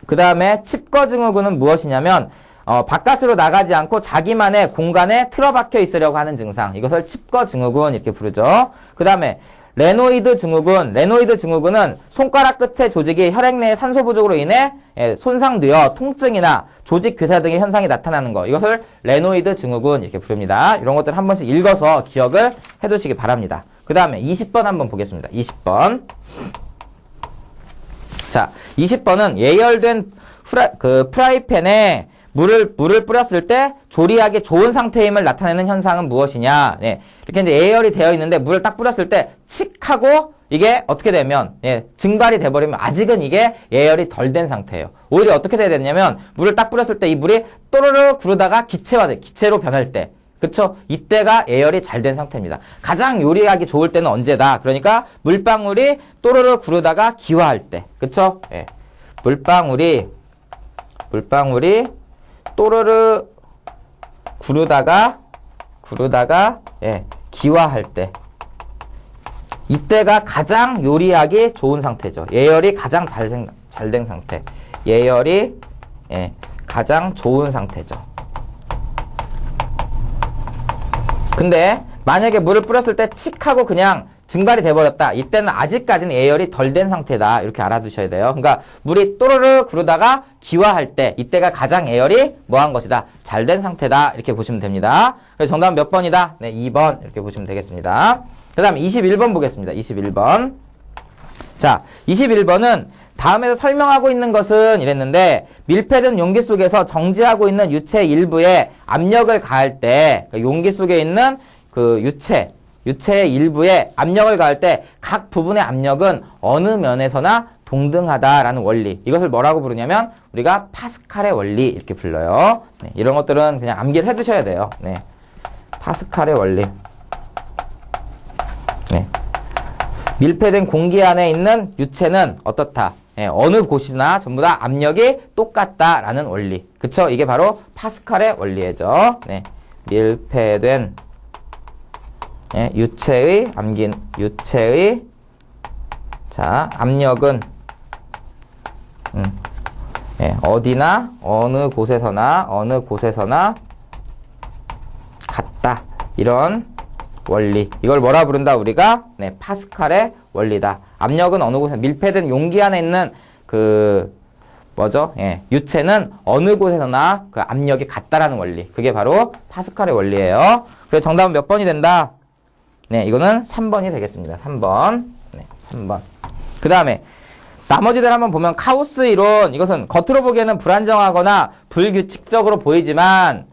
그 다음에 칩거 증후군은 무엇이냐면 바깥으로 나가지 않고 자기만의 공간에 틀어박혀 있으려고 하는 증상. 이것을 칩거 증후군 이렇게 부르죠. 그 다음에 레노이드 증후군. 레노이드 증후군은 손가락 끝의 조직이 혈액 내의 산소 부족으로 인해 손상되어 통증이나 조직 괴사 등의 현상이 나타나는 거. 이것을 레노이드 증후군 이렇게 부릅니다. 이런 것들 한 번씩 읽어서 기억을 해두시기 바랍니다. 그 다음에 20번 한번 보겠습니다. 20번. 자, 20번은 예열된 프라이팬에 물을 뿌렸을 때 조리하기 좋은 상태임을 나타내는 현상은 무엇이냐. 네. 이렇게 이제 예열이 되어 있는데 물을 딱 뿌렸을 때 칙 하고 이게 어떻게 되면 증발이 돼버리면 아직은 이게 예열이 덜 된 상태예요. 오히려 어떻게 돼야 되냐면 물을 딱 뿌렸을 때 이 물이 또르르 구르다가 기체로 변할 때. 그쵸? 이때가 예열이 잘 된 상태입니다. 가장 요리하기 좋을 때는 언제다? 그러니까 물방울이 또르르 구르다가 기화할 때. 그쵸? 예. 물방울이 또르르 구르다가 기화할 때. 이때가 가장 요리하기 좋은 상태죠. 예열이 가장 잘 된 상태. 예열이 가장 좋은 상태죠. 근데 만약에 물을 뿌렸을 때 칙하고 그냥 증발이 돼버렸다. 이때는 아직까지는 예열이 덜 된 상태다. 이렇게 알아두셔야 돼요. 그러니까 물이 또르르 구르다가 기화할 때 이때가 가장 예열이 뭐한 것이다. 잘 된 상태다. 이렇게 보시면 됩니다. 그래서 정답은 몇 번이다? 네, 2번 이렇게 보시면 되겠습니다. 그 다음 21번 보겠습니다. 21번. 자, 21번은 다음에서 설명하고 있는 것은 이랬는데 밀폐된 용기 속에서 정지하고 있는 유체 일부에 압력을 가할 때 용기 속에 있는 그 유체의 일부에 압력을 가할 때 각 부분의 압력은 어느 면에서나 동등하다라는 원리. 이것을 뭐라고 부르냐면 우리가 파스칼의 원리 이렇게 불러요. 네, 이런 것들은 그냥 암기를 해두셔야 돼요. 네, 파스칼의 원리. 네. 밀폐된 공기 안에 있는 유체는 어떻다? 어느 곳이나 전부 다 압력이 똑같다라는 원리. 그쵸? 이게 바로 파스칼의 원리죠. 네. 밀폐된 유체의 압력은 어디나 어느 곳에서나 같다. 이런 원리. 이걸 뭐라 부른다 우리가? 네, 파스칼의 원리다. 압력은 어느 곳에 밀폐된 용기 안에 있는 유체는 어느 곳에서나 그 압력이 같다라는 원리. 그게 바로 파스칼의 원리예요. 그래서 정답은 몇 번이 된다? 네, 이거는 3번이 되겠습니다. 3번. 네, 3번. 그 다음에 나머지들 한번 보면 카오스 이론. 이것은 겉으로 보기에는 불안정하거나 불규칙적으로 보이지만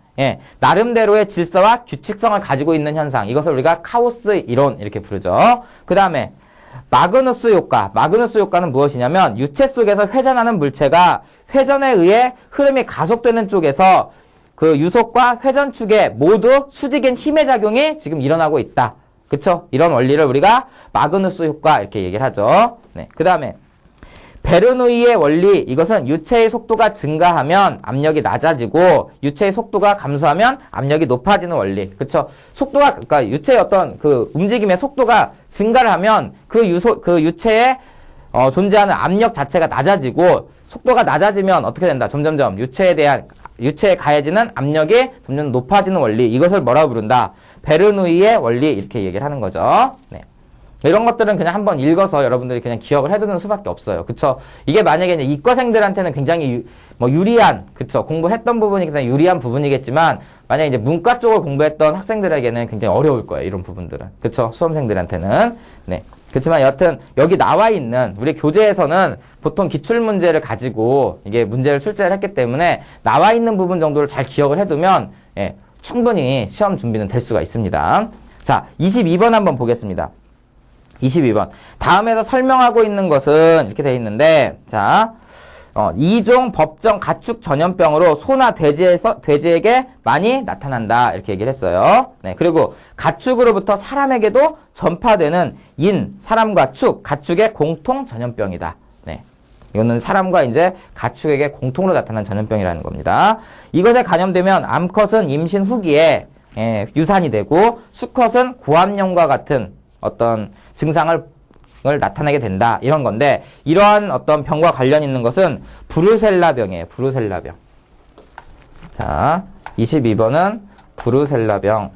나름대로의 질서와 규칙성을 가지고 있는 현상. 이것을 우리가 카오스 이론 이렇게 부르죠. 그 다음에 마그누스 효과. 마그누스 효과는 무엇이냐면 유체 속에서 회전하는 물체가 회전에 의해 흐름이 가속되는 쪽에서 그 유속과 회전축에 모두 수직인 힘의 작용이 지금 일어나고 있다. 그쵸? 이런 원리를 우리가 마그누스 효과 이렇게 얘기를 하죠. 네. 그 다음에 베르누이의 원리, 이것은 유체의 속도가 증가하면 압력이 낮아지고 유체의 속도가 감소하면 압력이 높아지는 원리. 그쵸? 속도가, 그러니까 유체의 어떤 그 움직임의 속도가 증가를 하면 그 유체에 존재하는 압력 자체가 낮아지고 속도가 낮아지면 어떻게 된다? 점점점 유체에 가해지는 압력이 점점 높아지는 원리. 이것을 뭐라고 부른다? 베르누이의 원리. 이렇게 얘기를 하는 거죠. 네. 이런 것들은 그냥 한번 읽어서 여러분들이 그냥 기억을 해두는 수밖에 없어요. 그쵸? 이게 만약에 이제 이과생들한테는 굉장히 유리한, 그쵸? 공부했던 부분이 굉장히 유리한 부분이겠지만, 만약에 이제 문과 쪽을 공부했던 학생들에게는 굉장히 어려울 거예요. 이런 부분들은. 그쵸? 수험생들한테는. 네. 그렇지만 여튼 여기 나와 있는 우리 교재에서는 보통 기출문제를 가지고 이게 문제를 출제를 했기 때문에 나와 있는 부분 정도를 잘 기억을 해두면 예, 충분히 시험 준비는 될 수가 있습니다. 자, 22번 한번 보겠습니다. 22번. 다음에서 설명하고 있는 것은 이렇게 되어 있는데, 자, 2종 법정 가축 전염병으로 소나 돼지에게 많이 나타난다. 이렇게 얘기를 했어요. 네. 그리고 가축으로부터 사람에게도 전파되는 사람과 가축의 공통 전염병이다. 네. 이거는 사람과 이제 가축에게 공통으로 나타나는 전염병이라는 겁니다. 이것에 감염되면 암컷은 임신 후기에 유산이 되고 수컷은 고함염과 같은 어떤 증상을 나타내게 된다. 이런 건데 이러한 어떤 병과 관련 있는 것은 브루셀라병이에요. 브루셀라병. 자, 22번은 브루셀라병.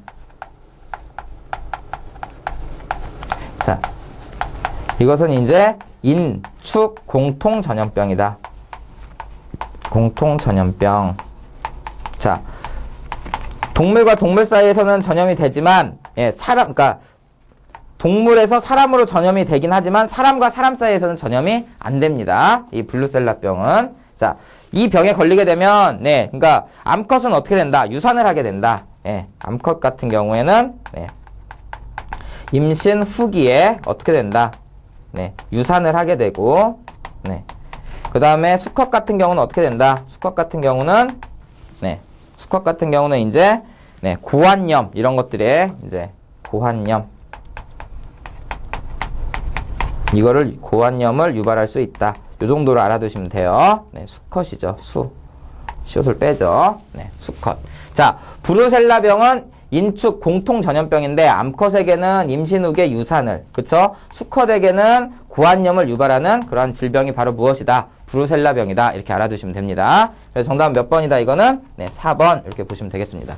자, 이것은 이제 인축 공통 전염병이다. 공통 전염병. 자, 동물과 동물 사이에서는 전염이 되지만 그러니까 동물에서 사람으로 전염이 되긴 하지만 사람과 사람 사이에서는 전염이 안 됩니다. 이 브루셀라병은. 자, 이 병에 걸리게 되면 그러니까 암컷은 어떻게 된다? 유산을 하게 된다. 암컷 같은 경우에는 임신 후기에 어떻게 된다? 유산을 하게 되고 그다음에 수컷 같은 경우는 어떻게 된다? 수컷 같은 경우는 이제 고환염 이런 것들에 이제 고환염 이거를 고환염을 유발할 수 있다. 이 정도로 알아두시면 돼요. 수컷이죠. 시옷을 빼죠. 수컷. 자, 브루셀라병은 인축 공통 전염병인데 암컷에게는 임신 후에 유산을, 그쵸? 수컷에게는 고환염을 유발하는 그러한 질병이 바로 무엇이다? 브루셀라병이다. 이렇게 알아두시면 됩니다. 그래서 정답은 몇 번이다? 이거는 4번 이렇게 보시면 되겠습니다.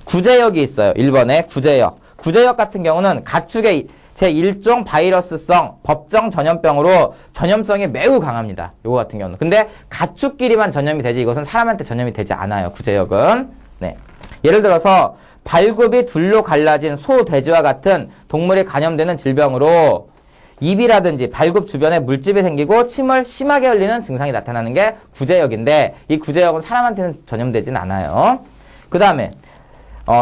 구제역이 있어요. 1번에 구제역. 구제역 같은 경우는 가축의 제1종 바이러스성 법정 전염병으로 전염성이 매우 강합니다. 요거 같은 경우는. 근데 가축끼리만 전염이 되지 이것은 사람한테 전염이 되지 않아요. 구제역은. 예를 들어서 발굽이 둘로 갈라진 소, 돼지와 같은 동물이 감염되는 질병으로 입이라든지 발굽 주변에 물집이 생기고 침을 심하게 흘리는 증상이 나타나는 게 구제역인데 이 구제역은 사람한테는 전염되진 않아요. 그 다음에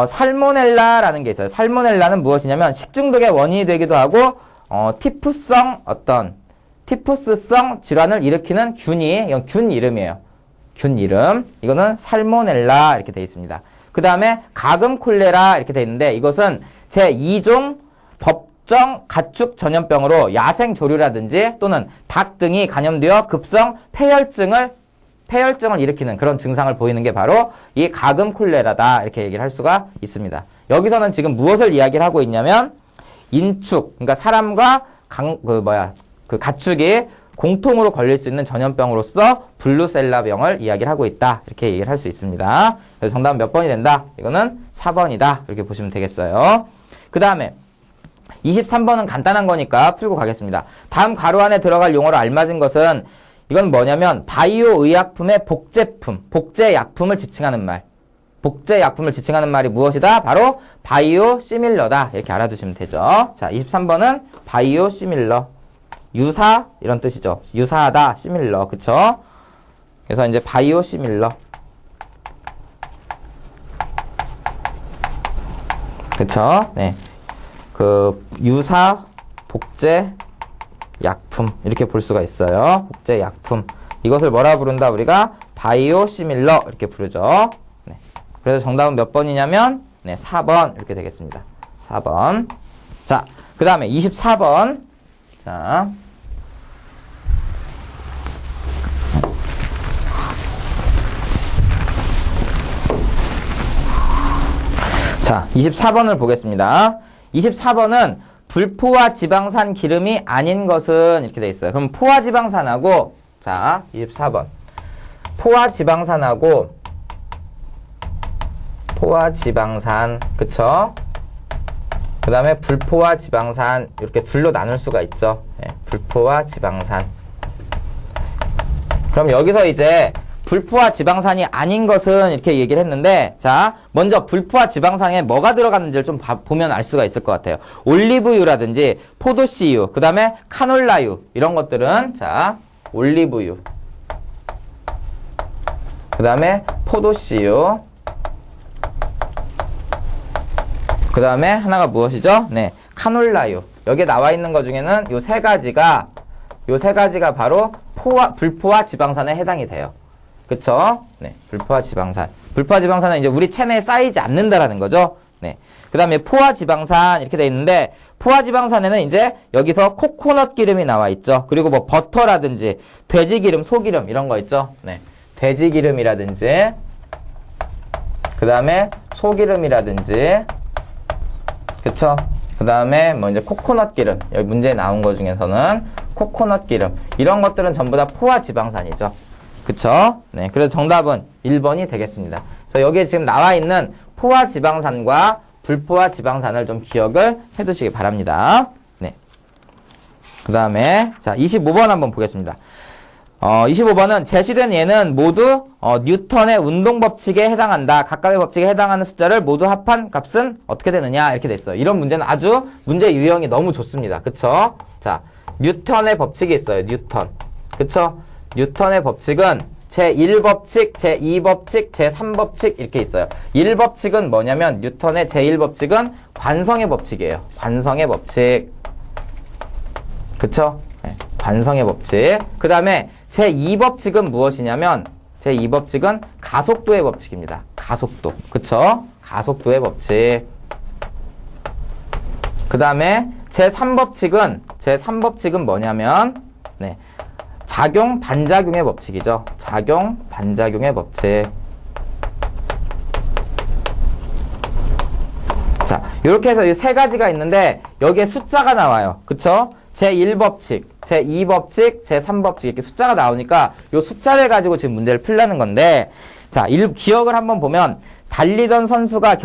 살모넬라라는 게 있어요. 살모넬라는 무엇이냐면 식중독의 원인이 되기도 하고 티푸스성 질환을 일으키는 이건 균 이름이에요. 균 이름. 이거는 살모넬라 이렇게 되어 있습니다. 그 다음에 가금 콜레라 이렇게 되어 있는데 이것은 제2종 법정 가축 전염병으로 야생 조류라든지 또는 닭 등이 감염되어 급성 폐혈증을 일으키는 그런 증상을 보이는 게 바로 이 가금 콜레라다. 이렇게 얘기를 할 수가 있습니다. 여기서는 지금 무엇을 이야기를 하고 있냐면 인축, 그러니까 사람과 그 가축이 공통으로 걸릴 수 있는 전염병으로서 블루셀라병을 이야기를 하고 있다. 이렇게 얘기를 할 수 있습니다. 그래서 정답은 몇 번이 된다? 이거는 4번이다. 이렇게 보시면 되겠어요. 그 다음에 23번은 간단한 거니까 풀고 가겠습니다. 다음 가로 안에 들어갈 용어로 알맞은 것은 이건 뭐냐면 바이오 의약품의 복제품, 복제약품을 지칭하는 말. 복제약품을 지칭하는 말이 무엇이다? 바로 바이오 시밀러다. 이렇게 알아두시면 되죠. 자, 23번은 바이오 시밀러. 유사 이런 뜻이죠. 유사하다, 시밀러. 그쵸? 그래서 이제 바이오 시밀러. 그쵸? 그 유사 복제 약품 이렇게 볼 수가 있어요. 복제약품. 이것을 뭐라 부른다? 우리가 바이오 시밀러 이렇게 부르죠. 그래서 정답은 몇 번이냐면 4번 이렇게 되겠습니다. 4번. 자, 그 다음에 24번. 자, 자, 24번을 보겠습니다. 24번은 불포화 지방산 기름이 아닌 것은 이렇게 돼 있어요. 그럼 포화 지방산하고, 자, 24번. 포화 지방산, 그쵸? 그 다음에 불포화 지방산, 이렇게 둘로 나눌 수가 있죠. 네, 불포화 지방산. 그럼 여기서 이제 불포화 지방산이 아닌 것은 이렇게 얘기를 했는데, 자, 먼저 불포화 지방산에 뭐가 들어갔는지를 좀 보면 알 수가 있을 것 같아요. 올리브유라든지 포도씨유, 그 다음에 카놀라유, 이런 것들은, 자, 올리브유, 그 다음에 포도씨유, 그 다음에 하나가 무엇이죠? 네, 카놀라유. 여기에 나와 있는 것 중에는 요 세 가지가 바로 불포화 지방산에 해당이 돼요. 그쵸? 네, 불포화 지방산. 불포화 지방산은 이제 우리 체내에 쌓이지 않는다라는 거죠. 네. 그 다음에 포화 지방산 이렇게 돼 있는데, 포화 지방산에는 이제 여기서 코코넛 기름이 나와 있죠. 그리고 뭐 버터라든지 돼지 기름, 소기름 이런 거 있죠. 네. 돼지 기름이라든지, 그 다음에 소기름이라든지, 그쵸? 그 다음에 뭐 이제 코코넛 기름. 여기 문제에 나온 것 중에서는 코코넛 기름. 이런 것들은 전부 다 포화 지방산이죠. 그쵸? 네. 그래서 정답은 1번이 되겠습니다. 그래서 여기에 지금 나와 있는 포화 지방산과 불포화 지방산을 좀 기억을 해 두시기 바랍니다. 네. 그 다음에, 자, 25번 한번 보겠습니다. 25번은 제시된 예는 모두 뉴턴의 운동 법칙에 해당한다. 각각의 법칙에 해당하는 숫자를 모두 합한 값은 어떻게 되느냐 이렇게 됐어요. 이런 문제는 아주 문제 유형이 너무 좋습니다. 그쵸? 자, 뉴턴의 법칙이 있어요. 뉴턴. 그쵸? 뉴턴의 법칙은 제1법칙, 제2법칙, 제3법칙 이렇게 있어요. 1법칙은 뭐냐면 뉴턴의 제1법칙은 관성의 법칙이에요. 관성의 법칙. 그쵸? 네, 관성의 법칙. 그 다음에 제2법칙은 무엇이냐면 제2법칙은 가속도의 법칙입니다. 가속도. 그쵸? 가속도의 법칙. 그 다음에 제3법칙은 뭐냐면 네, 작용 반작용의 법칙이죠. 작용 반작용의 법칙. 자, 이렇게 해서 이 세 가지가 있는데 여기에 숫자가 나와요. 그쵸? 제1법칙, 제2법칙, 제3법칙 이렇게 숫자가 나오니까 이 숫자를 가지고 지금 문제를 풀려는 건데, 자, 기억을 한번 보면 달리던 선수가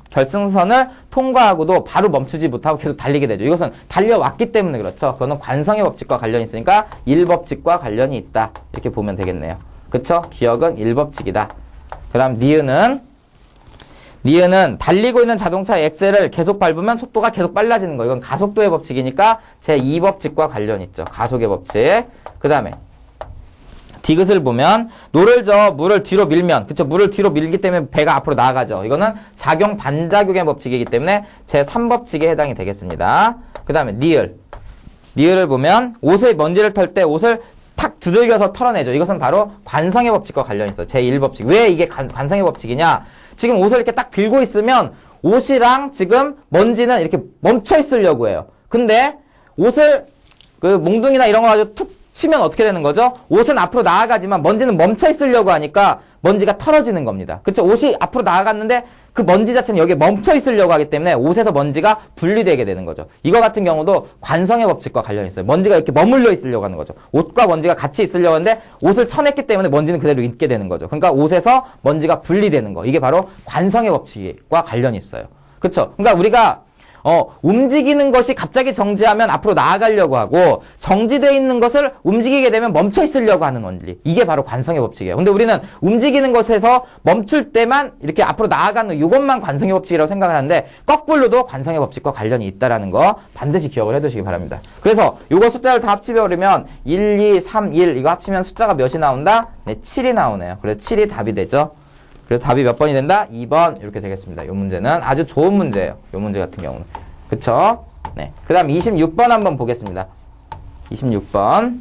결승선을 통과하고도 바로 멈추지 못하고 계속 달리게 되죠. 이것은 달려왔기 때문에 그렇죠. 그거는 관성의 법칙과 관련이 있으니까 1법칙과 관련이 있다. 이렇게 보면 되겠네요. 그쵸? 기억은 1법칙이다. 그 다음 니은은 달리고 있는 자동차의 엑셀을 계속 밟으면 속도가 계속 빨라지는 거. 이건 가속도의 법칙이니까 제2법칙과 관련이 있죠. 가속의 법칙. 그 다음에 디귿을 보면 노를 저어 물을 뒤로 밀면, 그쵸? 물을 뒤로 밀기 때문에 배가 앞으로 나아가죠. 이거는 작용 반작용의 법칙이기 때문에 제3법칙에 해당이 되겠습니다. 그 다음에 니을을 보면 옷에 먼지를 털 때 옷을 탁 두들겨서 털어내죠. 이것은 바로 관성의 법칙과 관련이 있어요. 제1법칙. 왜 이게 관성의 법칙이냐? 지금 옷을 이렇게 딱 들고 있으면 옷이랑 지금 먼지는 이렇게 멈춰 있으려고 해요. 근데 옷을 몽둥이나 이런 거 가지고 툭 치면 어떻게 되는 거죠? 옷은 앞으로 나아가지만 먼지는 멈춰 있으려고 하니까 먼지가 털어지는 겁니다. 그쵸? 옷이 앞으로 나아갔는데 그 먼지 자체는 여기에 멈춰 있으려고 하기 때문에 옷에서 먼지가 분리되게 되는 거죠. 이거 같은 경우도 관성의 법칙과 관련이 있어요. 먼지가 이렇게 머물러 있으려고 하는 거죠. 옷과 먼지가 같이 있으려고 하는데 옷을 쳐냈기 때문에 먼지는 그대로 있게 되는 거죠. 그러니까 옷에서 먼지가 분리되는 거. 이게 바로 관성의 법칙과 관련이 있어요. 그쵸? 그러니까 우리가 움직이는 것이 갑자기 정지하면 앞으로 나아가려고 하고, 정지되어 있는 것을 움직이게 되면 멈춰 있으려고 하는 원리. 이게 바로 관성의 법칙이에요. 근데 우리는 움직이는 것에서 멈출 때만 이렇게 앞으로 나아가는 이것만 관성의 법칙이라고 생각을 하는데, 거꾸로도 관성의 법칙과 관련이 있다라는 거 반드시 기억을 해두시기 바랍니다. 그래서 이거 숫자를 다 합치버리면 1, 2, 3, 1 이거 합치면 숫자가 몇이 나온다? 네, 7이 나오네요. 그래서 7이 답이 되죠. 그래서 답이 몇 번이 된다? 2번 이렇게 되겠습니다. 이 문제는 아주 좋은 문제예요. 이 문제 같은 경우는. 그쵸? 네. 그 다음 26번 한번 보겠습니다. 26번.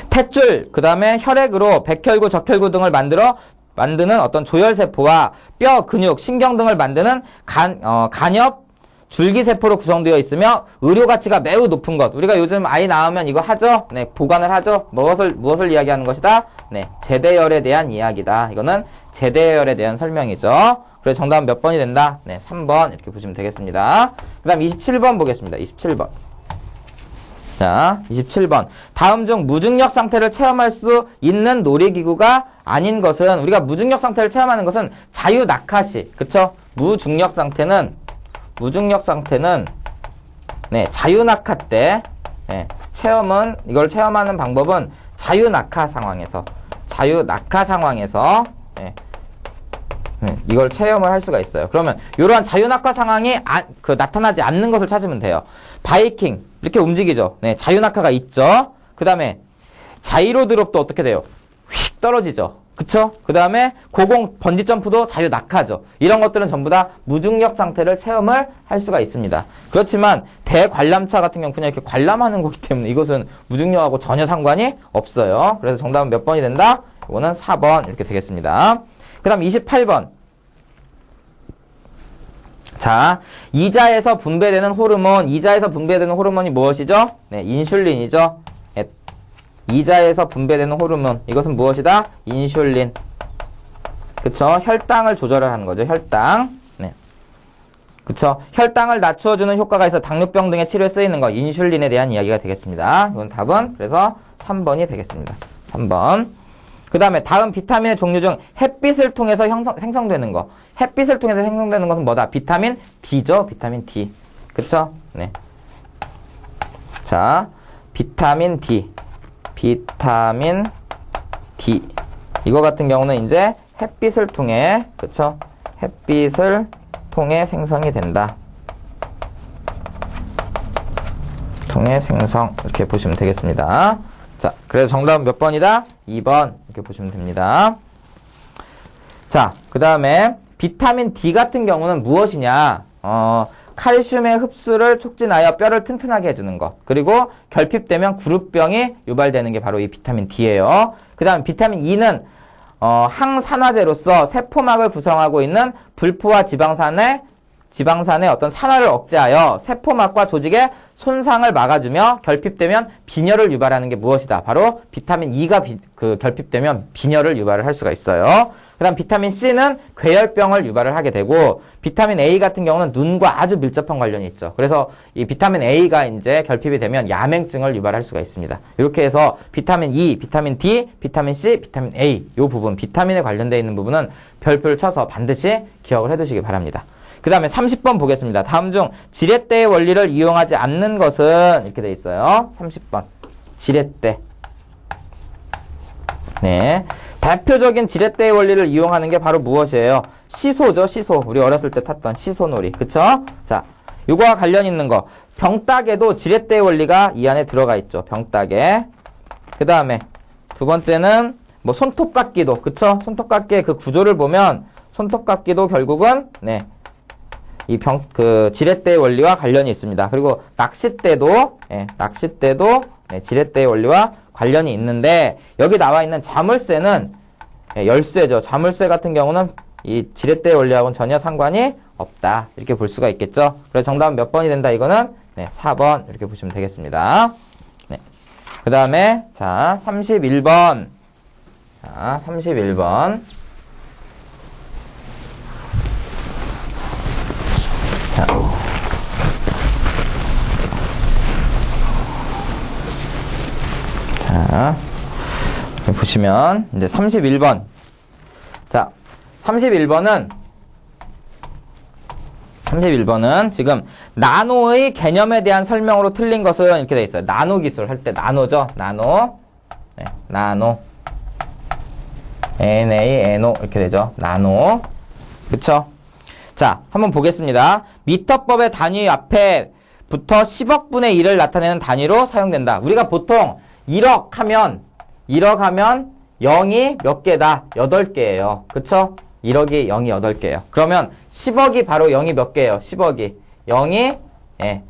탯줄, 그 다음에 혈액으로 백혈구, 적혈구 등을 만드는 어떤 조혈세포와 뼈, 근육, 신경 등을 만드는 간엽, 줄기세포로 구성되어 있으며 의료 가치가 매우 높은 것. 우리가 요즘 아이 낳으면 이거 하죠? 네, 보관을 하죠? 무엇을 이야기하는 것이다? 네, 제대열에 대한 이야기다. 이거는 제대열에 대한 설명이죠. 그래서 정답은 몇 번이 된다? 네, 3번 이렇게 보시면 되겠습니다. 그 다음 27번 보겠습니다. 27번. 자, 27번. 다음 중 무중력 상태를 체험할 수 있는 놀이기구가 아닌 것은, 우리가 무중력 상태를 체험하는 것은 자유낙하시. 그쵸? 무중력 상태는 네, 자유낙하 때, 네, 이걸 체험하는 방법은 자유낙하 상황에서, 네, 이걸 체험을 할 수가 있어요. 그러면 이러한 자유낙하 상황이 나타나지 않는 것을 찾으면 돼요. 바이킹 이렇게 움직이죠. 네, 자유낙하가 있죠. 그 다음에 자이로 드롭도 어떻게 돼요? 휙 떨어지죠. 그쵸? 그 다음에 고공 번지점프도 자유낙하죠. 이런 것들은 전부 다 무중력 상태를 체험을 할 수가 있습니다. 그렇지만 대관람차 같은 경우 그냥 이렇게 관람하는 거기 때문에 이것은 무중력하고 전혀 상관이 없어요. 그래서 정답은 몇 번이 된다? 이거는 4번 이렇게 되겠습니다. 그 다음 28번. 자, 이자에서 분배되는 호르몬이 무엇이죠? 네, 인슐린이죠. 네, 이자에서 분배되는 호르몬, 이것은 무엇이다? 인슐린. 그쵸? 혈당을 조절을 하는 거죠, 혈당. 네. 그쵸? 혈당을 낮추어주는 효과가 있어 당뇨병 등의 치료에 쓰이는 거, 인슐린에 대한 이야기가 되겠습니다. 이건 답은 그래서 3번이 되겠습니다. 3번. 그 다음에 다음 비타민의 종류 중 햇빛을 통해서 생성되는 거. 햇빛을 통해서 생성되는 것은 뭐다? 비타민 D죠? 비타민 D. 그쵸? 네. 자, 비타민 D. 이거 같은 경우는 이제 햇빛을 통해, 그쵸? 햇빛을 통해 생성이 된다. 통해 생성. 이렇게 보시면 되겠습니다. 자, 그래서 정답은 몇 번이다? 2번. 이렇게 보시면 됩니다. 자, 그 다음에 비타민 D 같은 경우는 무엇이냐? 칼슘의 흡수를 촉진하여 뼈를 튼튼하게 해주는 것. 그리고 결핍되면 구루병이 유발되는 게 바로 이 비타민 D예요. 그 다음 비타민 E는 항산화제로서 세포막을 구성하고 있는 불포화 지방산의 어떤 산화를 억제하여 세포막과 조직의 손상을 막아주며 결핍되면 빈혈을 유발하는 게 무엇이다? 바로 비타민 E가 결핍되면 빈혈을 유발을 할 수가 있어요. 그 다음 비타민 C는 괴혈병을 유발을 하게 되고, 비타민 A 같은 경우는 눈과 아주 밀접한 관련이 있죠. 그래서 이 비타민 A가 이제 결핍이 되면 야맹증을 유발할 수가 있습니다. 이렇게 해서 비타민 E, 비타민 D, 비타민 C, 비타민 A 이 부분, 비타민에 관련되어 있는 부분은 별표를 쳐서 반드시 기억을 해두시기 바랍니다. 그 다음에 30번 보겠습니다. 다음 중 지렛대의 원리를 이용하지 않는 것은 이렇게 돼 있어요. 30번. 지렛대. 네. 대표적인 지렛대의 원리를 이용하는 게 바로 무엇이에요? 시소죠, 시소. 우리 어렸을 때 탔던 시소놀이. 그쵸? 자, 요거와 관련 있는 거. 병따개도 지렛대의 원리가 이 안에 들어가 있죠. 병따개. 그 다음에 두 번째는 뭐 손톱깎이도. 그쵸? 손톱깎이의 그 구조를 보면 손톱깎이도 결국은 네. 지렛대의 원리와 관련이 있습니다. 그리고 낚싯대도 지렛대의 원리와 관련이 있는데, 여기 나와 있는 자물쇠는 열쇠죠. 자물쇠 같은 경우는 이 지렛대의 원리하고는 전혀 상관이 없다. 이렇게 볼 수가 있겠죠. 그래서 정답은 몇 번이 된다? 이거는 4번 이렇게 보시면 되겠습니다. 네. 그 다음에 자, 31번. 자, 31번. 자, 보시면 이제 31번. 자, 31번은 지금 나노의 개념에 대한 설명으로 틀린 것은 이렇게 돼 있어요. 나노 기술 할 때 나노죠. 나노. 네, 나노. NaNO 이렇게 되죠. 나노. 그쵸? 자, 한번 보겠습니다. 미터법의 단위 앞에 부터 10억 분의 1을 나타내는 단위로 사용된다. 우리가 보통 1억 하면 0이 몇 개다? 8개예요. 그쵸? 1억이 0이 8개예요. 그러면 10억이 바로 0이 몇 개예요? 10억이. 0이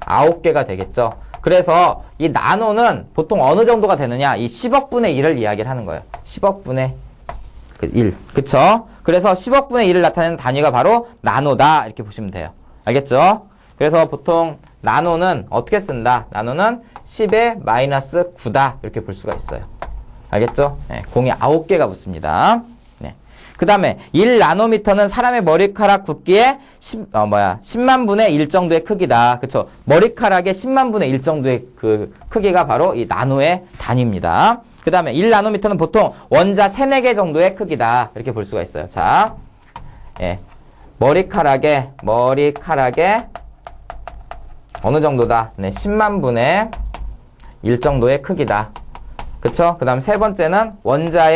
9개가 되겠죠. 그래서 이 나노는 보통 어느 정도가 되느냐? 이 10억 분의 1을 이야기를 하는 거예요. 10억 분의 1. 그쵸? 그래서 10억 분의 1을 나타내는 단위가 바로 나노다. 이렇게 보시면 돼요. 알겠죠? 그래서 보통 나노는 어떻게 쓴다? 나노는 10의 마이너스 9다. 이렇게 볼 수가 있어요. 알겠죠? 네, 공이 9개가 붙습니다. 네. 그 다음에 1나노미터는 사람의 머리카락 굵기의 10만 분의 1 정도의 크기다. 그쵸? 머리카락의 10만 분의 1 정도의 그 크기가 바로 이 나노의 단위입니다. 그 다음에 1나노미터는 보통 원자 3, 4개 정도의 크기다. 이렇게 볼 수가 있어요. 자, 예. 머리카락의 어느 정도다? 네, 10만 분의 1 정도의 크기다. 그쵸? 그 다음 세 번째는 원자,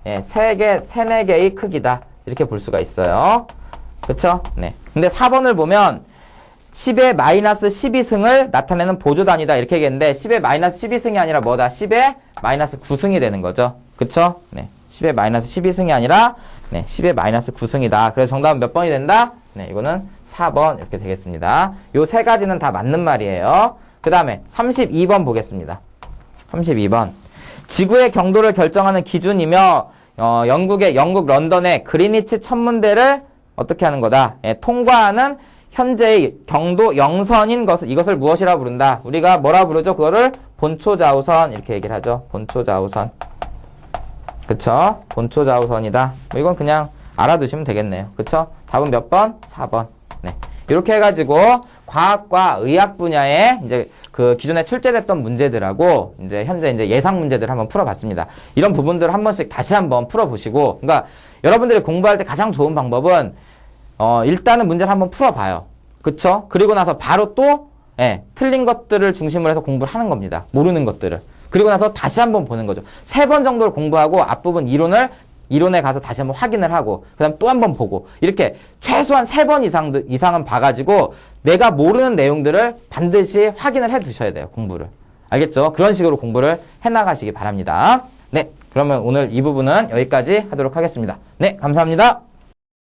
예, 3개, 3, 4개의 크기다. 이렇게 볼 수가 있어요. 그쵸? 네. 근데 4번을 보면 10의 마이너스 12승을 나타내는 보조 단위다. 이렇게 얘기했는데 10의 마이너스 12승이 아니라 뭐다? 10의 마이너스 9승이 되는 거죠. 그쵸? 네. 10의 마이너스 12승이 아니라 네, 10의 마이너스 9승이다. 그래서 정답은 몇 번이 된다? 네, 이거는 4번 이렇게 되겠습니다. 요 세 가지는 다 맞는 말이에요. 그 다음에 32번 보겠습니다. 32번. 지구의 경도를 결정하는 기준이며 영국 런던의 그리니치 천문대를 어떻게 하는 거다? 예, 통과하는 현재의 경도 영선인 이것을 무엇이라 부른다? 우리가 뭐라 부르죠? 그거를 본초자우선 이렇게 얘기를 하죠. 본초자우선. 그쵸? 본초자우선이다. 이건 그냥 알아두시면 되겠네요. 그쵸? 답은 몇 번? 4번. 네. 이렇게 해가지고 과학과 의학 분야에 이제 그 기존에 출제됐던 문제들하고 이제 현재 이제 예상 문제들을 한번 풀어봤습니다. 이런 부분들을 한 번씩 다시 한번 풀어보시고, 그러니까 여러분들이 공부할 때 가장 좋은 방법은 일단은 문제를 한번 풀어봐요. 그쵸? 그리고 나서 바로 또 예, 틀린 것들을 중심으로 해서 공부를 하는 겁니다. 모르는 것들을. 그리고 나서 다시 한번 보는 거죠. 3번 정도를 공부하고 앞부분 이론에 가서 다시 한번 확인을 하고 그 다음 또 한번 보고 이렇게 최소한 3번 이상은 봐가지고 내가 모르는 내용들을 반드시 확인을 해 두셔야 돼요. 공부를. 알겠죠? 그런 식으로 공부를 해나가시기 바랍니다. 네, 그러면 오늘 이 부분은 여기까지 하도록 하겠습니다. 네, 감사합니다.